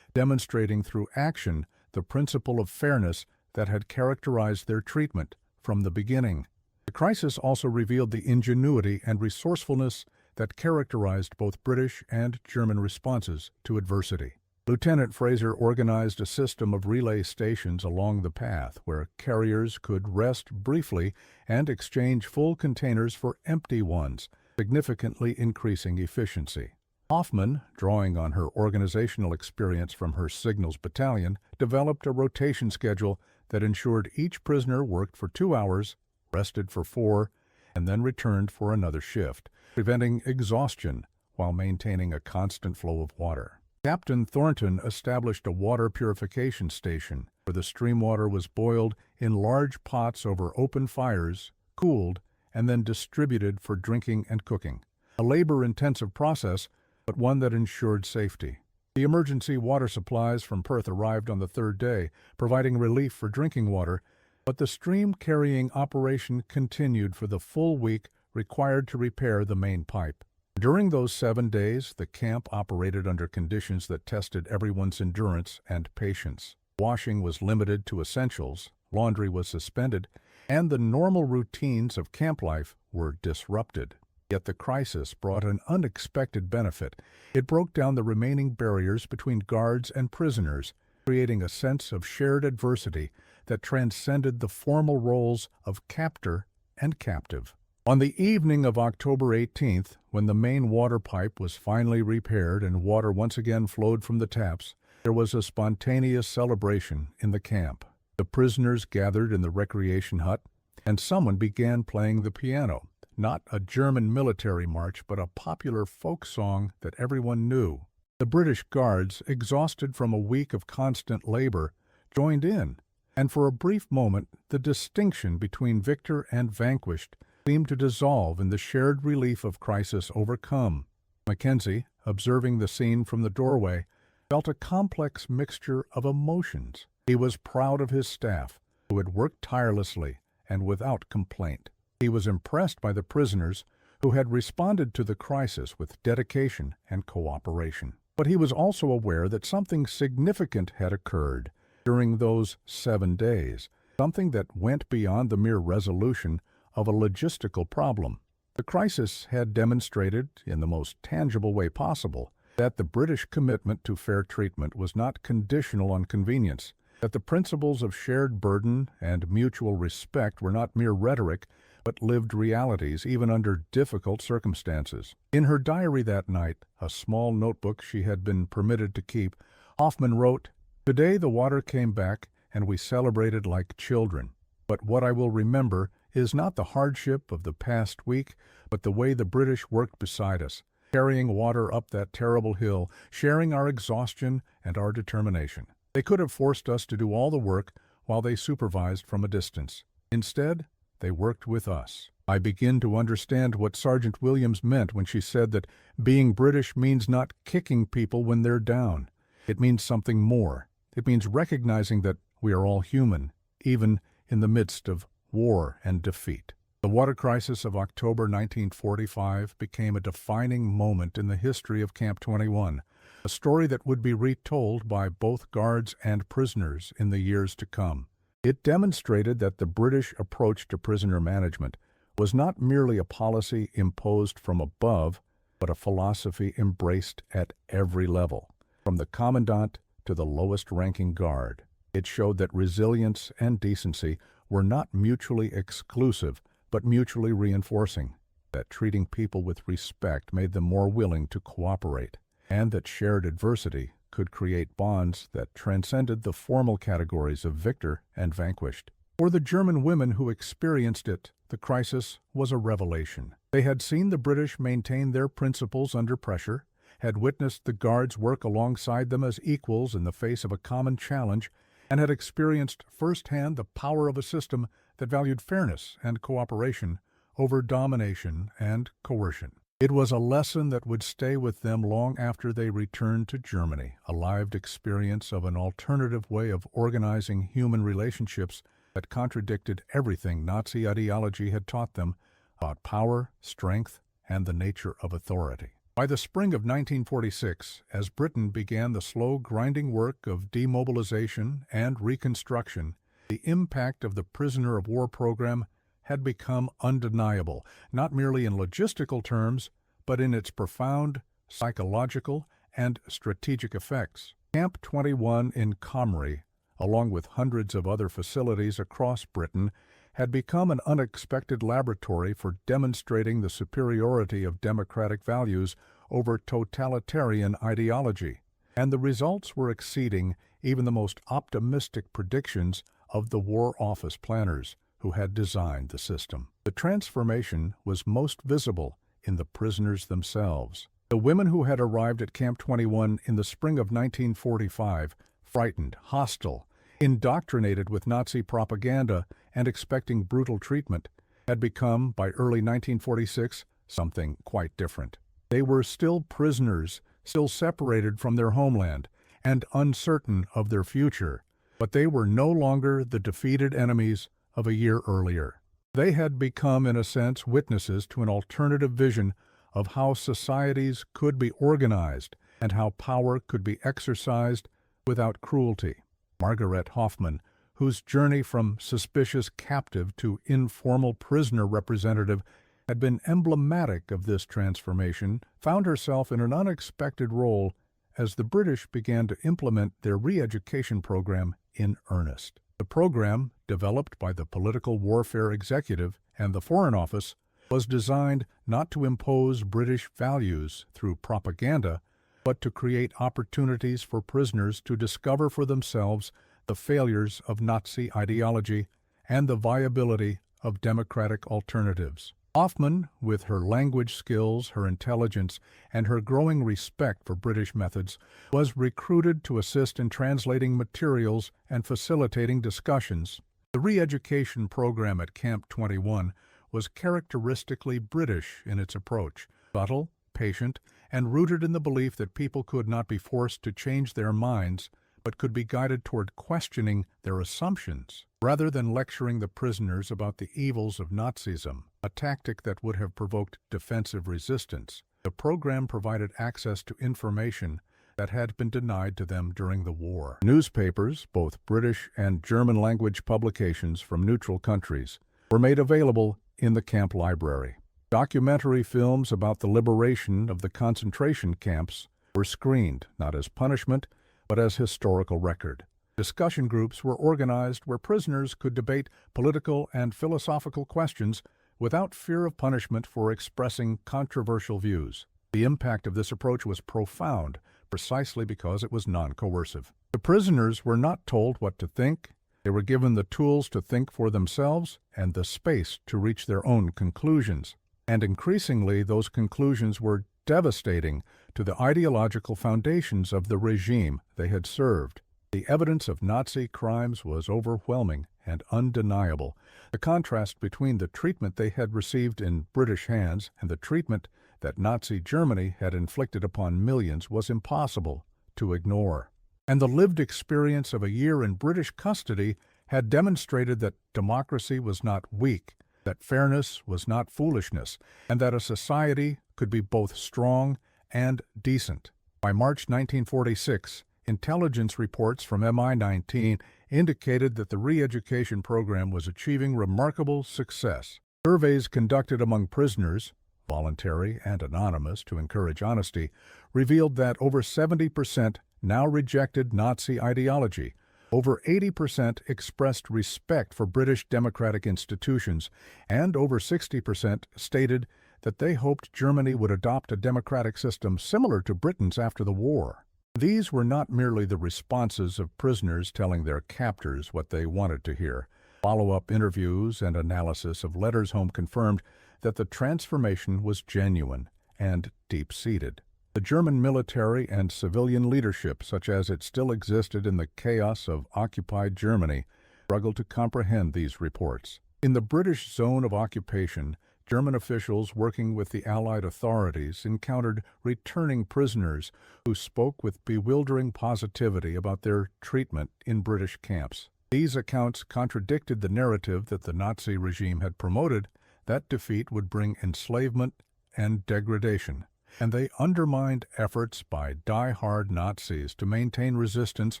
demonstrating through action the principle of fairness that had characterized their treatment from the beginning. The crisis also revealed the ingenuity and resourcefulness that characterized both British and German responses to adversity. Lieutenant Fraser organized a system of relay stations along the path where carriers could rest briefly and exchange full containers for empty ones, significantly increasing efficiency. Hoffman, drawing on her organizational experience from her Signals Battalion, developed a rotation schedule that ensured each prisoner worked for 2 hours, rested for 4, and then returned for another shift, preventing exhaustion while maintaining a constant flow of water. Captain Thornton established a water purification station where the stream water was boiled in large pots over open fires, cooled, and then distributed for drinking and cooking. A labor-intensive process, but one that ensured safety. The emergency water supplies from Perth arrived on the 3rd day, providing relief for drinking water, but the stream-carrying operation continued for the full week required to repair the main pipe. During those 7 days, the camp operated under conditions that tested everyone's endurance and patience. Washing was limited to essentials, laundry was suspended, and the normal routines of camp life were disrupted. Yet the crisis brought an unexpected benefit. It broke down the remaining barriers between guards and prisoners, creating a sense of shared adversity that transcended the formal roles of captor and captive. On the evening of October 18th, when the main water pipe was finally repaired and water once again flowed from the taps, there was a spontaneous celebration in the camp. The prisoners gathered in the recreation hut, and someone began playing the piano. Not a German military march, but a popular folk song that everyone knew. The British guards, exhausted from a week of constant labor, joined in, and for a brief moment the distinction between victor and vanquished seemed to dissolve in the shared relief of crisis overcome. Mackenzie, observing the scene from the doorway, felt a complex mixture of emotions. He was proud of his staff, who had worked tirelessly and without complaint. He was impressed by the prisoners, who had responded to the crisis with dedication and cooperation. But he was also aware that something significant had occurred during those 7 days, something that went beyond the mere resolution of a logistical problem. The crisis had demonstrated, in the most tangible way possible, that the British commitment to fair treatment was not conditional on convenience, that the principles of shared burden and mutual respect were not mere rhetoric, but lived realities even under difficult circumstances. In her diary that night, a small notebook she had been permitted to keep, Hoffman wrote, "Today the water came back and we celebrated like children. But what I will remember is not the hardship of the past week, but the way the British worked beside us, carrying water up that terrible hill, sharing our exhaustion and our determination. They could have forced us to do all the work while they supervised from a distance. Instead, they worked with us." I begin to understand what Sergeant Williams meant when she said that being British means not kicking people when they're down. It means something more. It means recognizing that we are all human, even in the midst of war and defeat. The water crisis of October 1945 became a defining moment in the history of Camp 21, a story that would be retold by both guards and prisoners in the years to come. It demonstrated that the British approach to prisoner management was not merely a policy imposed from above, but a philosophy embraced at every level, from the commandant to the lowest-ranking guard. It showed that resilience and decency were not mutually exclusive, but mutually reinforcing, that treating people with respect made them more willing to cooperate, and that shared adversity could create bonds that transcended the formal categories of victor and vanquished. For the German women who experienced it, the crisis was a revelation. They had seen the British maintain their principles under pressure, had witnessed the guards work alongside them as equals in the face of a common challenge, and had experienced firsthand the power of a system that valued fairness and cooperation over domination and coercion. It was a lesson that would stay with them long after they returned to Germany, a lived experience of an alternative way of organizing human relationships that contradicted everything Nazi ideology had taught them about power, strength, and the nature of authority. By the spring of 1946, as Britain began the slow, grinding work of demobilization and reconstruction, the impact of the prisoner of war program had become undeniable, not merely in logistical terms, but in its profound psychological and strategic effects. Camp 21 in Comrie, along with hundreds of other facilities across Britain, had become an unexpected laboratory for demonstrating the superiority of democratic values over totalitarian ideology, and the results were exceeding even the most optimistic predictions of the War Office planners who had designed the system. The transformation was most visible in the prisoners themselves. The women who had arrived at Camp 21 in the spring of 1945, frightened, hostile, indoctrinated with Nazi propaganda and expecting brutal treatment, had become, by early 1946, something quite different. They were still prisoners, still separated from their homeland, and uncertain of their future, but they were no longer the defeated enemies of a year earlier. They had become, in a sense, witnesses to an alternative vision of how societies could be organized and how power could be exercised without cruelty. Margaret Hoffman, whose journey from suspicious captive to informal prisoner representative had been emblematic of this transformation, found herself in an unexpected role as the British began to implement their re-education program in earnest. The program, developed by the Political Warfare Executive and the Foreign Office, was designed not to impose British values through propaganda, but to create opportunities for prisoners to discover for themselves the failures of Nazi ideology and the viability of democratic alternatives. Hoffman, with her language skills, her intelligence, and her growing respect for British methods, was recruited to assist in translating materials and facilitating discussions. The re-education program at Camp 21 was characteristically British in its approach, subtle, patient, and rooted in the belief that people could not be forced to change their minds, but could be guided toward questioning their assumptions, rather than lecturing the prisoners about the evils of Nazism, a tactic that would have provoked defensive resistance. The program provided access to information that had been denied to them during the war. Newspapers, both British and German-language publications from neutral countries, were made available in the camp library. Documentary films about the liberation of the concentration camps were screened, not as punishment, but as historical record. Discussion groups were organized where prisoners could debate political and philosophical questions without fear of punishment for expressing controversial views. The impact of this approach was profound, precisely because it was non-coercive. The prisoners were not told what to think. They were given the tools to think for themselves and the space to reach their own conclusions. And increasingly, those conclusions were devastating to the ideological foundations of the regime they had served. The evidence of Nazi crimes was overwhelming and undeniable. The contrast between the treatment they had received in British hands and the treatment that Nazi Germany had inflicted upon millions was impossible to ignore. And the lived experience of a year in British custody had demonstrated that democracy was not weak, that fairness was not foolishness, and that a society could be both strong and decent. By March 1946, intelligence reports from MI-19 indicated that the re-education program was achieving remarkable success. Surveys conducted among prisoners, voluntary and anonymous to encourage honesty, revealed that over 70% now rejected Nazi ideology. Over 80% expressed respect for British democratic institutions, and over 60% stated that they hoped Germany would adopt a democratic system similar to Britain's after the war. These were not merely the responses of prisoners telling their captors what they wanted to hear. Follow-up interviews and analysis of letters home confirmed that the transformation was genuine and deep-seated. The German military and civilian leadership, such as it still existed in the chaos of occupied Germany, struggled to comprehend these reports. In the British zone of occupation, German officials working with the Allied authorities encountered returning prisoners who spoke with bewildering positivity about their treatment in British camps. These accounts contradicted the narrative that the Nazi regime had promoted, that defeat would bring enslavement and degradation, and they undermined efforts by die-hard Nazis to maintain resistance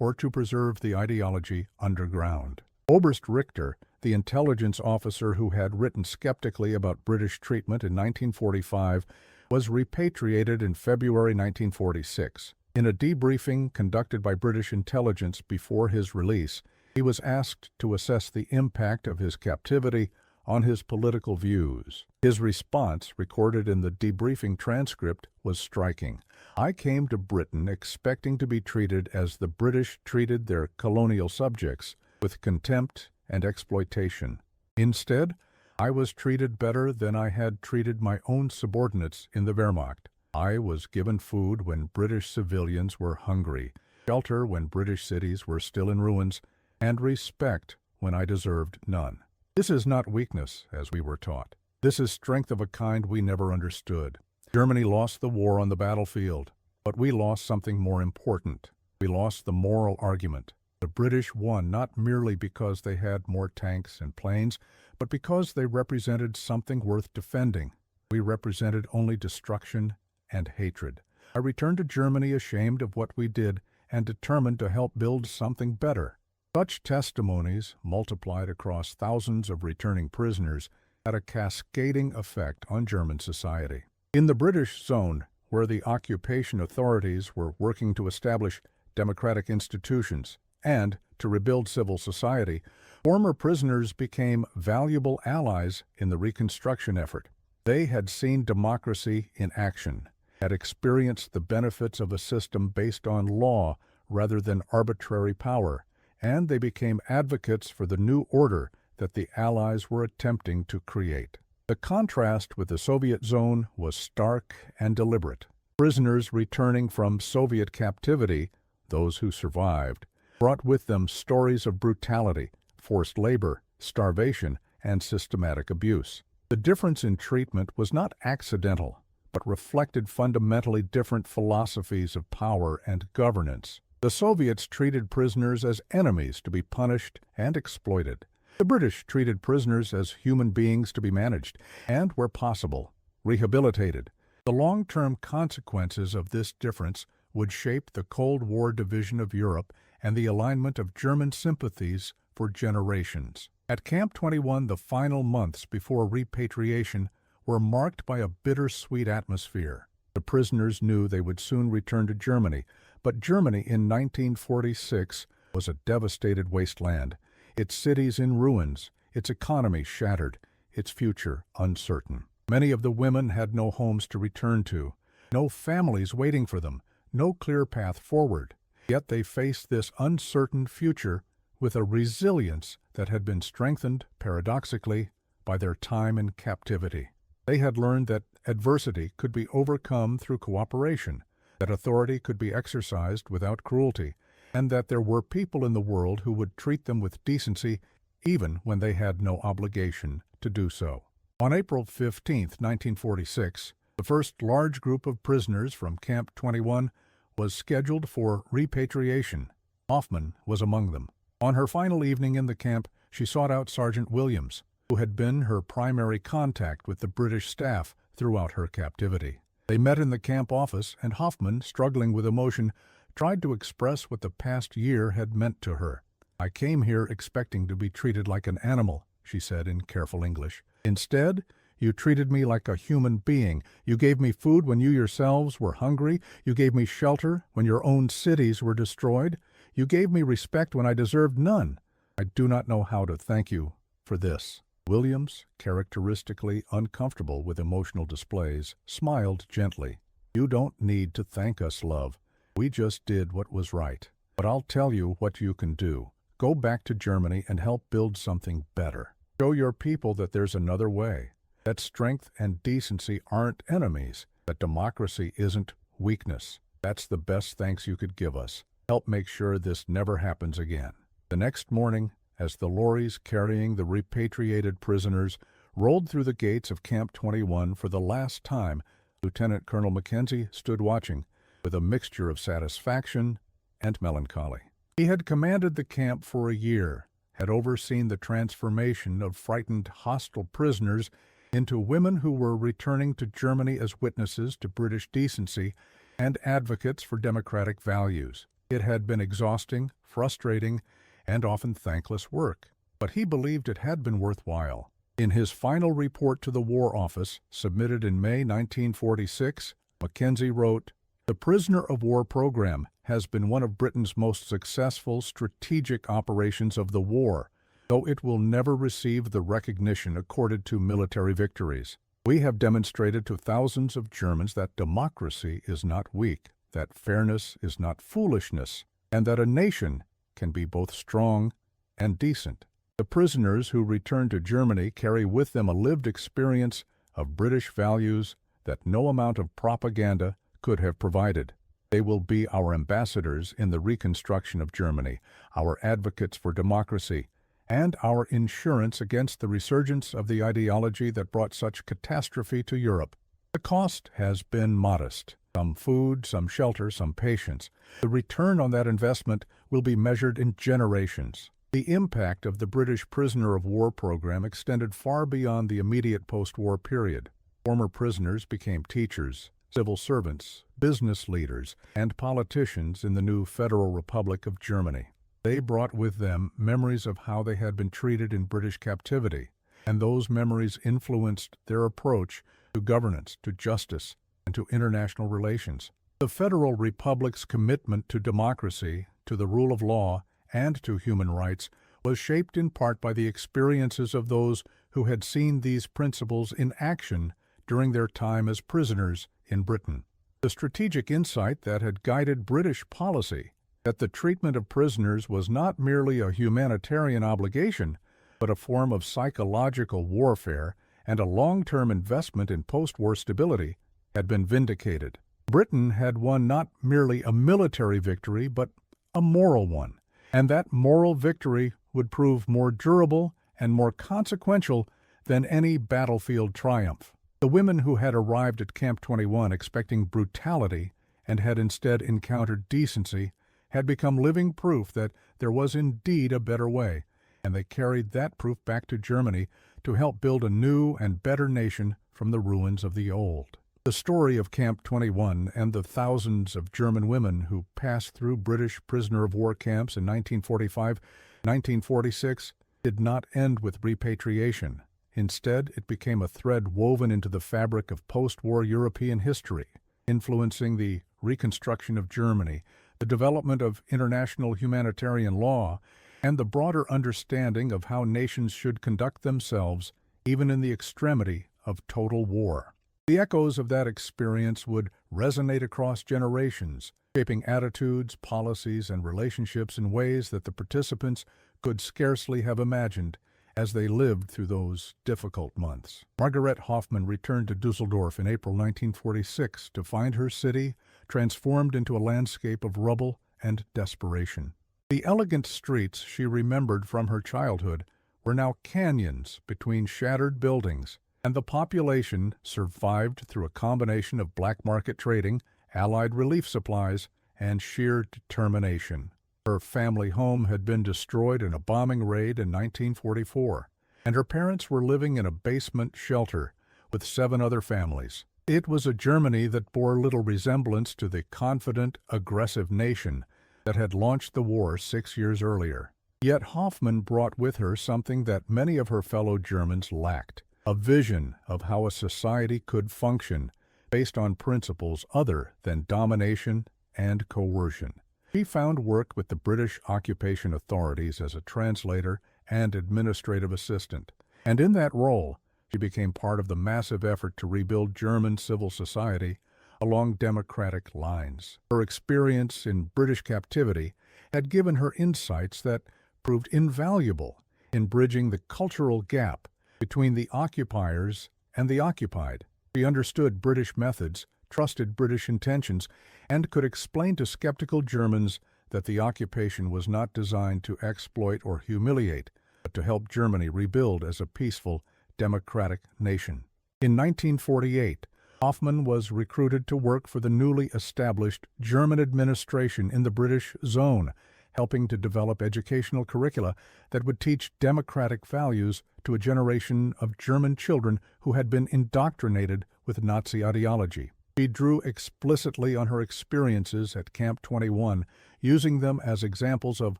or to preserve the ideology underground. Oberst Richter, the intelligence officer who had written skeptically about British treatment in 1945, was repatriated in February 1946. In a debriefing conducted by British intelligence before his release, he was asked to assess the impact of his captivity on his political views. His response, recorded in the debriefing transcript, was striking. "I came to Britain expecting to be treated as the British treated their colonial subjects, with contempt and exploitation. Instead, I was treated better than I had treated my own subordinates in the Wehrmacht. I was given food when British civilians were hungry, shelter when British cities were still in ruins, and respect when I deserved none. This is not weakness, as we were taught. This is strength of a kind we never understood. Germany lost the war on the battlefield, but we lost something more important. We lost the moral argument. The British won not merely because they had more tanks and planes, but because they represented something worth defending. We represented only destruction and hatred. I returned to Germany ashamed of what we did and determined to help build something better." Such testimonies, multiplied across thousands of returning prisoners, had a cascading effect on German society. In the British zone, where the occupation authorities were working to establish democratic institutions and to rebuild civil society, former prisoners became valuable allies in the reconstruction effort. They had seen democracy in action, had experienced the benefits of a system based on law rather than arbitrary power, and they became advocates for the new order that the Allies were attempting to create. The contrast with the Soviet zone was stark and deliberate. Prisoners returning from Soviet captivity, those who survived, brought with them stories of brutality, forced labor, starvation, and systematic abuse. The difference in treatment was not accidental, but reflected fundamentally different philosophies of power and governance. The Soviets treated prisoners as enemies to be punished and exploited. The British treated prisoners as human beings to be managed and, where possible, rehabilitated. The long-term consequences of this difference would shape the Cold War division of Europe and the alignment of German sympathies for generations. At Camp 21, the final months before repatriation were marked by a bittersweet atmosphere. The prisoners knew they would soon return to Germany, but Germany in 1946 was a devastated wasteland, its cities in ruins, its economy shattered, its future uncertain. Many of the women had no homes to return to, no families waiting for them, no clear path forward. Yet they faced this uncertain future with a resilience that had been strengthened, paradoxically, by their time in captivity. They had learned that adversity could be overcome through cooperation, that authority could be exercised without cruelty, and that there were people in the world who would treat them with decency even when they had no obligation to do so. On April 15, 1946, the first large group of prisoners from Camp 21 was scheduled for repatriation. Hoffman was among them. On her final evening in the camp, she sought out Sergeant Williams, who had been her primary contact with the British staff throughout her captivity. They met in the camp office, and Hoffman, struggling with emotion, tried to express what the past year had meant to her. "I came here expecting to be treated like an animal," she said in careful English. "Instead, you treated me like a human being. You gave me food when you yourselves were hungry. You gave me shelter when your own cities were destroyed. You gave me respect when I deserved none. I do not know how to thank you for this." Williams, characteristically uncomfortable with emotional displays, smiled gently. "You don't need to thank us, love. We just did what was right. But I'll tell you what you can do. Go back to Germany and help build something better. Show your people that there's another way, that strength and decency aren't enemies, that democracy isn't weakness. That's the best thanks you could give us. Help make sure this never happens again." The next morning, as the lorries carrying the repatriated prisoners rolled through the gates of Camp 21 for the last time, Lieutenant Colonel Mackenzie stood watching with a mixture of satisfaction and melancholy. He had commanded the camp for a year, had overseen the transformation of frightened, hostile prisoners into women who were returning to Germany as witnesses to British decency and advocates for democratic values. It had been exhausting, frustrating, and often thankless work, but he believed it had been worthwhile. In his final report to the War Office, submitted in May 1946, Mackenzie wrote, "The prisoner of war program has been one of Britain's most successful strategic operations of the war, though it will never receive the recognition accorded to military victories. We have demonstrated to thousands of Germans that democracy is not weak, that fairness is not foolishness, and that a nation can be both strong and decent. The prisoners who return to Germany carry with them a lived experience of British values that no amount of propaganda could have provided. They will be our ambassadors in the reconstruction of Germany, our advocates for democracy, and our insurance against the resurgence of the ideology that brought such catastrophe to Europe. The cost has been modest. Some food, some shelter, some patience. The return on that investment will be measured in generations." The impact of the British prisoner of war program extended far beyond the immediate post-war period. Former prisoners became teachers, civil servants, business leaders, and politicians in the new Federal Republic of Germany. They brought with them memories of how they had been treated in British captivity, and those memories influenced their approach to governance, to justice, and to international relations. The Federal Republic's commitment to democracy, to the rule of law, and to human rights was shaped in part by the experiences of those who had seen these principles in action during their time as prisoners in Britain. The strategic insight that had guided British policy, that the treatment of prisoners was not merely a humanitarian obligation, but a form of psychological warfare and a long-term investment in post-war stability, had been vindicated. Britain had won not merely a military victory, but a moral one, and that moral victory would prove more durable and more consequential than any battlefield triumph. The women who had arrived at Camp 21 expecting brutality and had instead encountered decency had become living proof that there was indeed a better way, and they carried that proof back to Germany to help build a new and better nation from the ruins of the old. The story of Camp 21 and the thousands of German women who passed through British prisoner of war camps in 1945-1946 did not end with repatriation. Instead, it became a thread woven into the fabric of post-war European history, influencing the reconstruction of Germany, the development of international humanitarian law, and the broader understanding of how nations should conduct themselves even in the extremity of total war. The echoes of that experience would resonate across generations, shaping attitudes, policies, and relationships in ways that the participants could scarcely have imagined as they lived through those difficult months. Margaret Hoffman returned to Dusseldorf in April 1946 to find her city transformed into a landscape of rubble and desperation. The elegant streets she remembered from her childhood were now canyons between shattered buildings, and the population survived through a combination of black market trading, Allied relief supplies, and sheer determination. Her family home had been destroyed in a bombing raid in 1944, and her parents were living in a basement shelter with 7 other families. It was a Germany that bore little resemblance to the confident, aggressive nation that had launched the war 6 years earlier. Yet Hoffmann brought with her something that many of her fellow Germans lacked: a vision of how a society could function based on principles other than domination and coercion. She found work with the British occupation authorities as a translator and administrative assistant, and in that role, she became part of the massive effort to rebuild German civil society along democratic lines. Her experience in British captivity had given her insights that proved invaluable in bridging the cultural gap between the occupiers and the occupied. She understood British methods, trusted British intentions, and could explain to skeptical Germans that the occupation was not designed to exploit or humiliate, but to help Germany rebuild as a peaceful, democratic nation. In 1948, Hoffmann was recruited to work for the newly established German administration in the British Zone, helping to develop educational curricula that would teach democratic values to a generation of German children who had been indoctrinated with Nazi ideology. She drew explicitly on her experiences at Camp 21, using them as examples of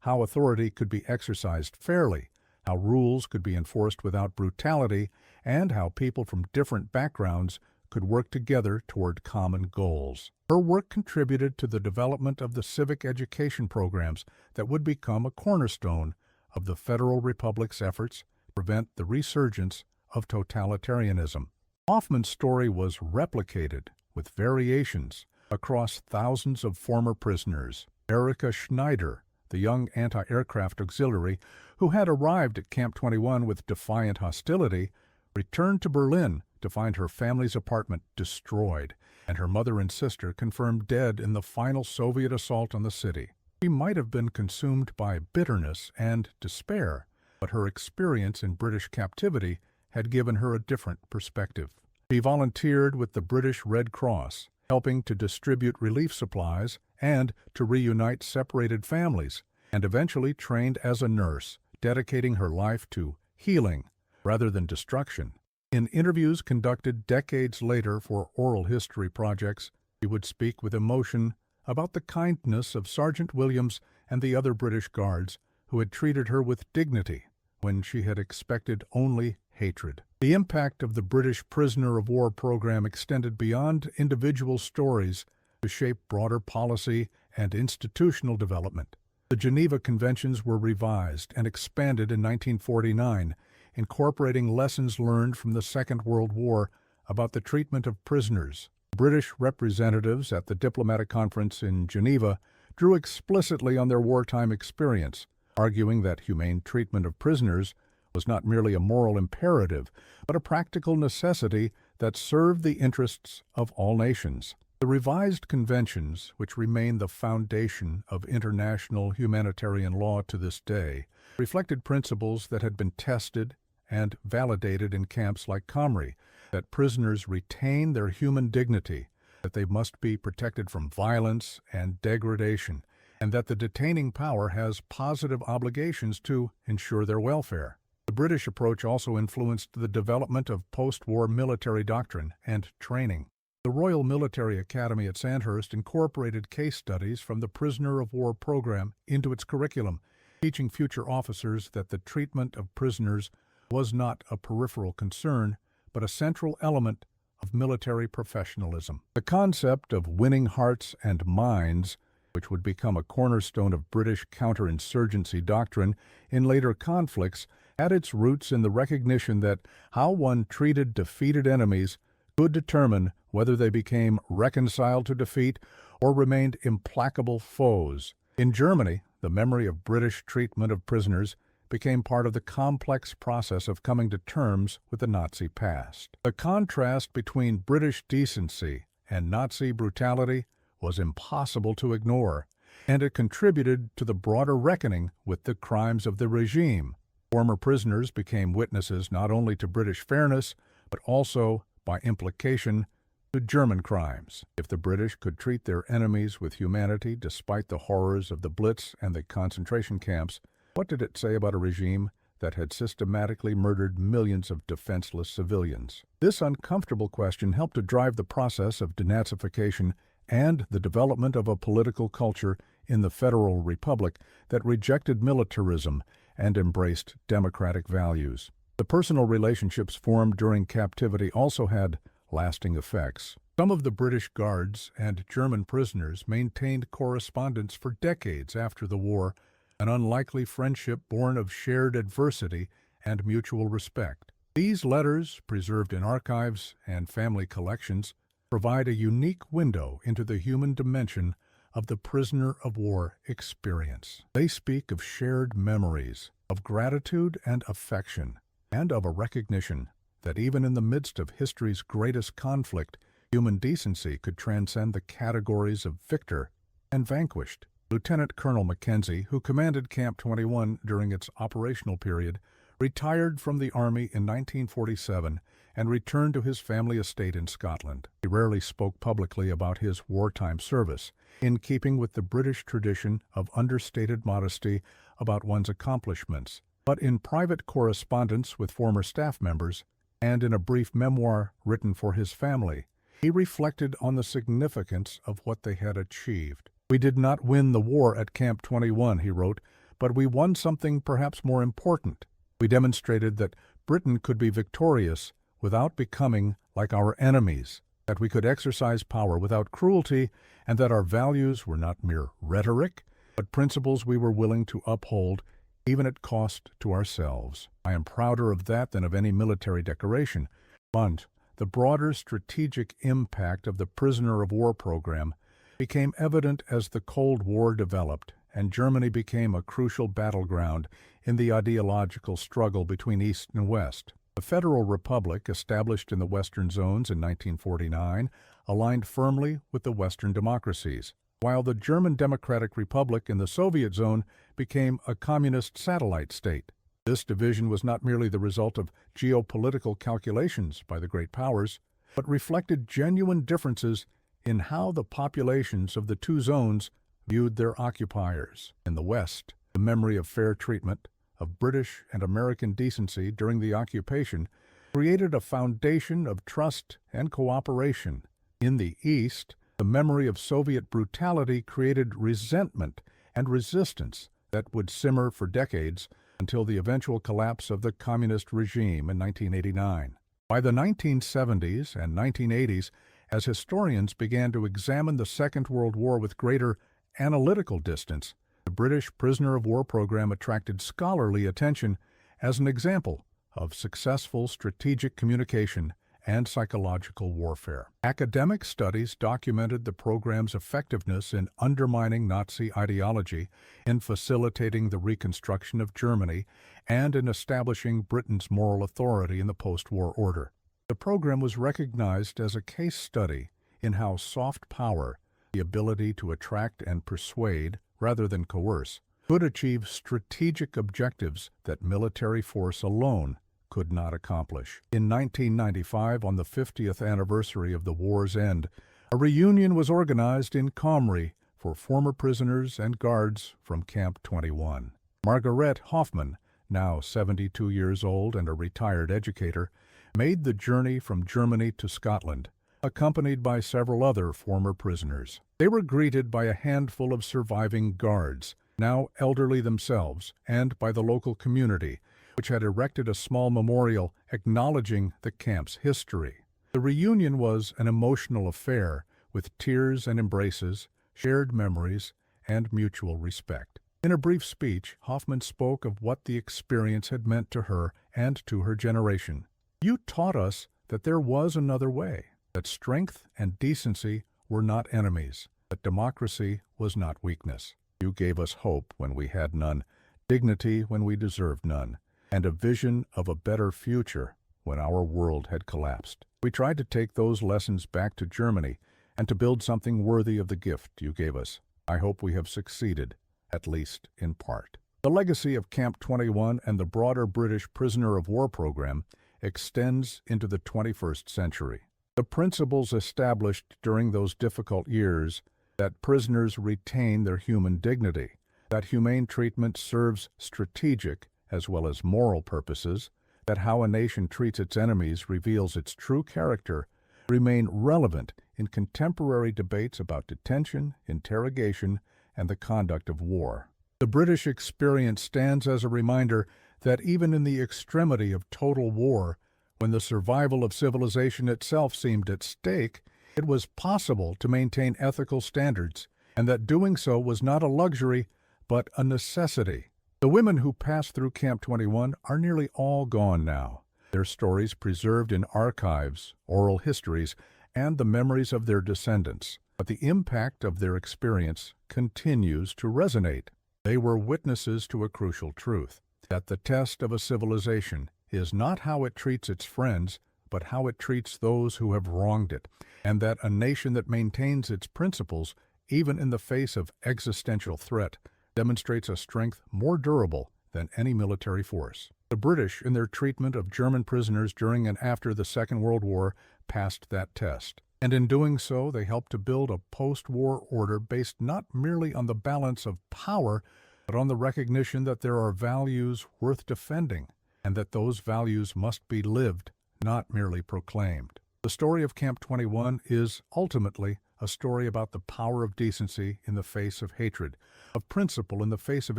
how authority could be exercised fairly, how rules could be enforced without brutality, and how people from different backgrounds could work together toward common goals. Her work contributed to the development of the civic education programs that would become a cornerstone of the Federal Republic's efforts to prevent the resurgence of totalitarianism. Hoffmann's story was replicated with variations across thousands of former prisoners. Erika Schneider, the young anti-aircraft auxiliary who had arrived at Camp 21 with defiant hostility, returned to Berlin to find her family's apartment destroyed and her mother and sister confirmed dead in the final Soviet assault on the city. She might have been consumed by bitterness and despair, but her experience in British captivity had given her a different perspective. She volunteered with the British Red Cross, helping to distribute relief supplies and to reunite separated families, and eventually trained as a nurse, dedicating her life to healing rather than destruction. In interviews conducted decades later for oral history projects, she would speak with emotion about the kindness of Sergeant Williams and the other British guards who had treated her with dignity when she had expected only hatred. The impact of the British prisoner of war program extended beyond individual stories to shape broader policy and institutional development. The Geneva Conventions were revised and expanded in 1949, incorporating lessons learned from the Second World War about the treatment of prisoners. British representatives at the diplomatic conference in Geneva drew explicitly on their wartime experience, arguing that humane treatment of prisoners was not merely a moral imperative, but a practical necessity that served the interests of all nations. The revised conventions, which remain the foundation of international humanitarian law to this day, reflected principles that had been tested and validated in camps like Comrie, that prisoners retain their human dignity, that they must be protected from violence and degradation, and that the detaining power has positive obligations to ensure their welfare. The British approach also influenced the development of post-war military doctrine and training. The Royal Military Academy at Sandhurst incorporated case studies from the prisoner of war program into its curriculum, teaching future officers that the treatment of prisoners was not a peripheral concern, but a central element of military professionalism. The concept of winning hearts and minds, which would become a cornerstone of British counterinsurgency doctrine in later conflicts, had its roots in the recognition that how one treated defeated enemies could determine whether they became reconciled to defeat or remained implacable foes. In Germany, the memory of British treatment of prisoners became part of the complex process of coming to terms with the Nazi past. The contrast between British decency and Nazi brutality was impossible to ignore, and it contributed to the broader reckoning with the crimes of the regime. Former prisoners became witnesses not only to British fairness, but also, by implication, to German crimes. If the British could treat their enemies with humanity despite the horrors of the Blitz and the concentration camps, what did it say about a regime that had systematically murdered millions of defenseless civilians? This uncomfortable question helped to drive the process of denazification and the development of a political culture in the Federal Republic that rejected militarism and embraced democratic values. The personal relationships formed during captivity also had lasting effects. Some of the British guards and German prisoners maintained correspondence for decades after the war, an unlikely friendship born of shared adversity and mutual respect. These letters, preserved in archives and family collections, provide a unique window into the human dimension of the prisoner of war experience. They speak of shared memories, of gratitude and affection, and of a recognition that even in the midst of history's greatest conflict, human decency could transcend the categories of victor and vanquished. Lieutenant Colonel Mackenzie, who commanded Camp 21 during its operational period, retired from the Army in 1947 and returned to his family estate in Scotland. He rarely spoke publicly about his wartime service, in keeping with the British tradition of understated modesty about one's accomplishments. But in private correspondence with former staff members, and in a brief memoir written for his family, he reflected on the significance of what they had achieved. "We did not win the war at Camp 21," he wrote, "but we won something perhaps more important. We demonstrated that Britain could be victorious without becoming like our enemies, that we could exercise power without cruelty, and that our values were not mere rhetoric, but principles we were willing to uphold even at cost to ourselves. I am prouder of that than of any military decoration." But the broader strategic impact of the prisoner of war program became evident as the Cold War developed and Germany became a crucial battleground in the ideological struggle between East and West. The Federal Republic, established in the Western zones in 1949, aligned firmly with the Western democracies, while the German Democratic Republic in the Soviet zone became a communist satellite state. This division was not merely the result of geopolitical calculations by the great powers, but reflected genuine differences in how the populations of the two zones viewed their occupiers. In the West, the memory of fair treatment, of British and American decency during the occupation, created a foundation of trust and cooperation. In the East, the memory of Soviet brutality created resentment and resistance that would simmer for decades until the eventual collapse of the communist regime in 1989. By the 1970s and 1980s, as historians began to examine the Second World War with greater analytical distance, the British prisoner of war program attracted scholarly attention as an example of successful strategic communication and psychological warfare. Academic studies documented the program's effectiveness in undermining Nazi ideology, in facilitating the reconstruction of Germany, and in establishing Britain's moral authority in the post-war order. The program was recognized as a case study in how soft power, the ability to attract and persuade rather than coerce, could achieve strategic objectives that military force alone could not accomplish. In 1995, on the 50th anniversary of the war's end, a reunion was organized in Comrie for former prisoners and guards from Camp 21. Margaret Hoffman, now 72 years old and a retired educator, made the journey from Germany to Scotland, accompanied by several other former prisoners. They were greeted by a handful of surviving guards, now elderly themselves, and by the local community, which had erected a small memorial acknowledging the camp's history. The reunion was an emotional affair with tears and embraces, shared memories, and mutual respect. In a brief speech, Hoffman spoke of what the experience had meant to her and to her generation. "You taught us that there was another way, that strength and decency were not enemies, that democracy was not weakness. You gave us hope when we had none, dignity when we deserved none, and a vision of a better future when our world had collapsed. We tried to take those lessons back to Germany and to build something worthy of the gift you gave us. I hope we have succeeded, at least in part." The legacy of Camp 21 and the broader British prisoner of war program extends into the 21st century. The principles established during those difficult years, that prisoners retain their human dignity, that humane treatment serves strategic as well as moral purposes, that how a nation treats its enemies reveals its true character, remain relevant in contemporary debates about detention, interrogation, and the conduct of war. The British experience stands as a reminder that even in the extremity of total war, when the survival of civilization itself seemed at stake, it was possible to maintain ethical standards, and that doing so was not a luxury, but a necessity. The women who passed through Camp 21 are nearly all gone now, their stories preserved in archives, oral histories, and the memories of their descendants. But the impact of their experience continues to resonate. They were witnesses to a crucial truth, that the test of a civilization is not how it treats its friends, but how it treats those who have wronged it, and that a nation that maintains its principles, even in the face of existential threat, demonstrates a strength more durable than any military force. The British, in their treatment of German prisoners during and after the Second World War, passed that test. And in doing so, they helped to build a post-war order based not merely on the balance of power, but on the recognition that there are values worth defending, and that those values must be lived, not merely proclaimed. The story of Camp 21 is ultimately a story about the power of decency in the face of hatred, of principle in the face of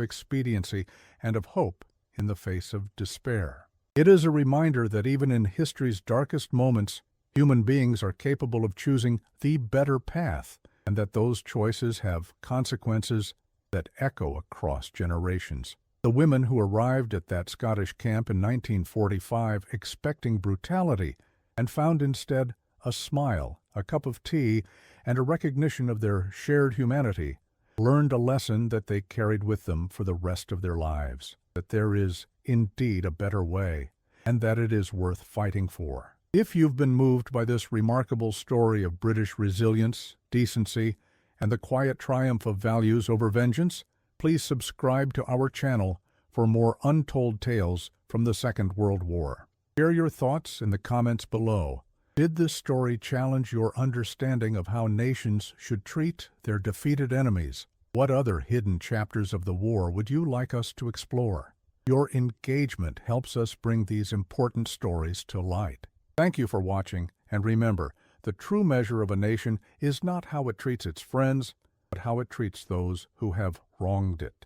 expediency, and of hope in the face of despair. It is a reminder that even in history's darkest moments, human beings are capable of choosing the better path, and that those choices have consequences that echo across generations. The women who arrived at that Scottish camp in 1945 expecting brutality and found instead a smile, a cup of tea, and a recognition of their shared humanity, learned a lesson that they carried with them for the rest of their lives, that there is indeed a better way, and that it is worth fighting for. If you've been moved by this remarkable story of British resilience, decency, and the quiet triumph of values over vengeance, please subscribe to our channel for more untold tales from the Second World War. Share your thoughts in the comments below. Did this story challenge your understanding of how nations should treat their defeated enemies? What other hidden chapters of the war would you like us to explore? Your engagement helps us bring these important stories to light. Thank you for watching, and remember, the true measure of a nation is not how it treats its friends, but how it treats those who have wronged it.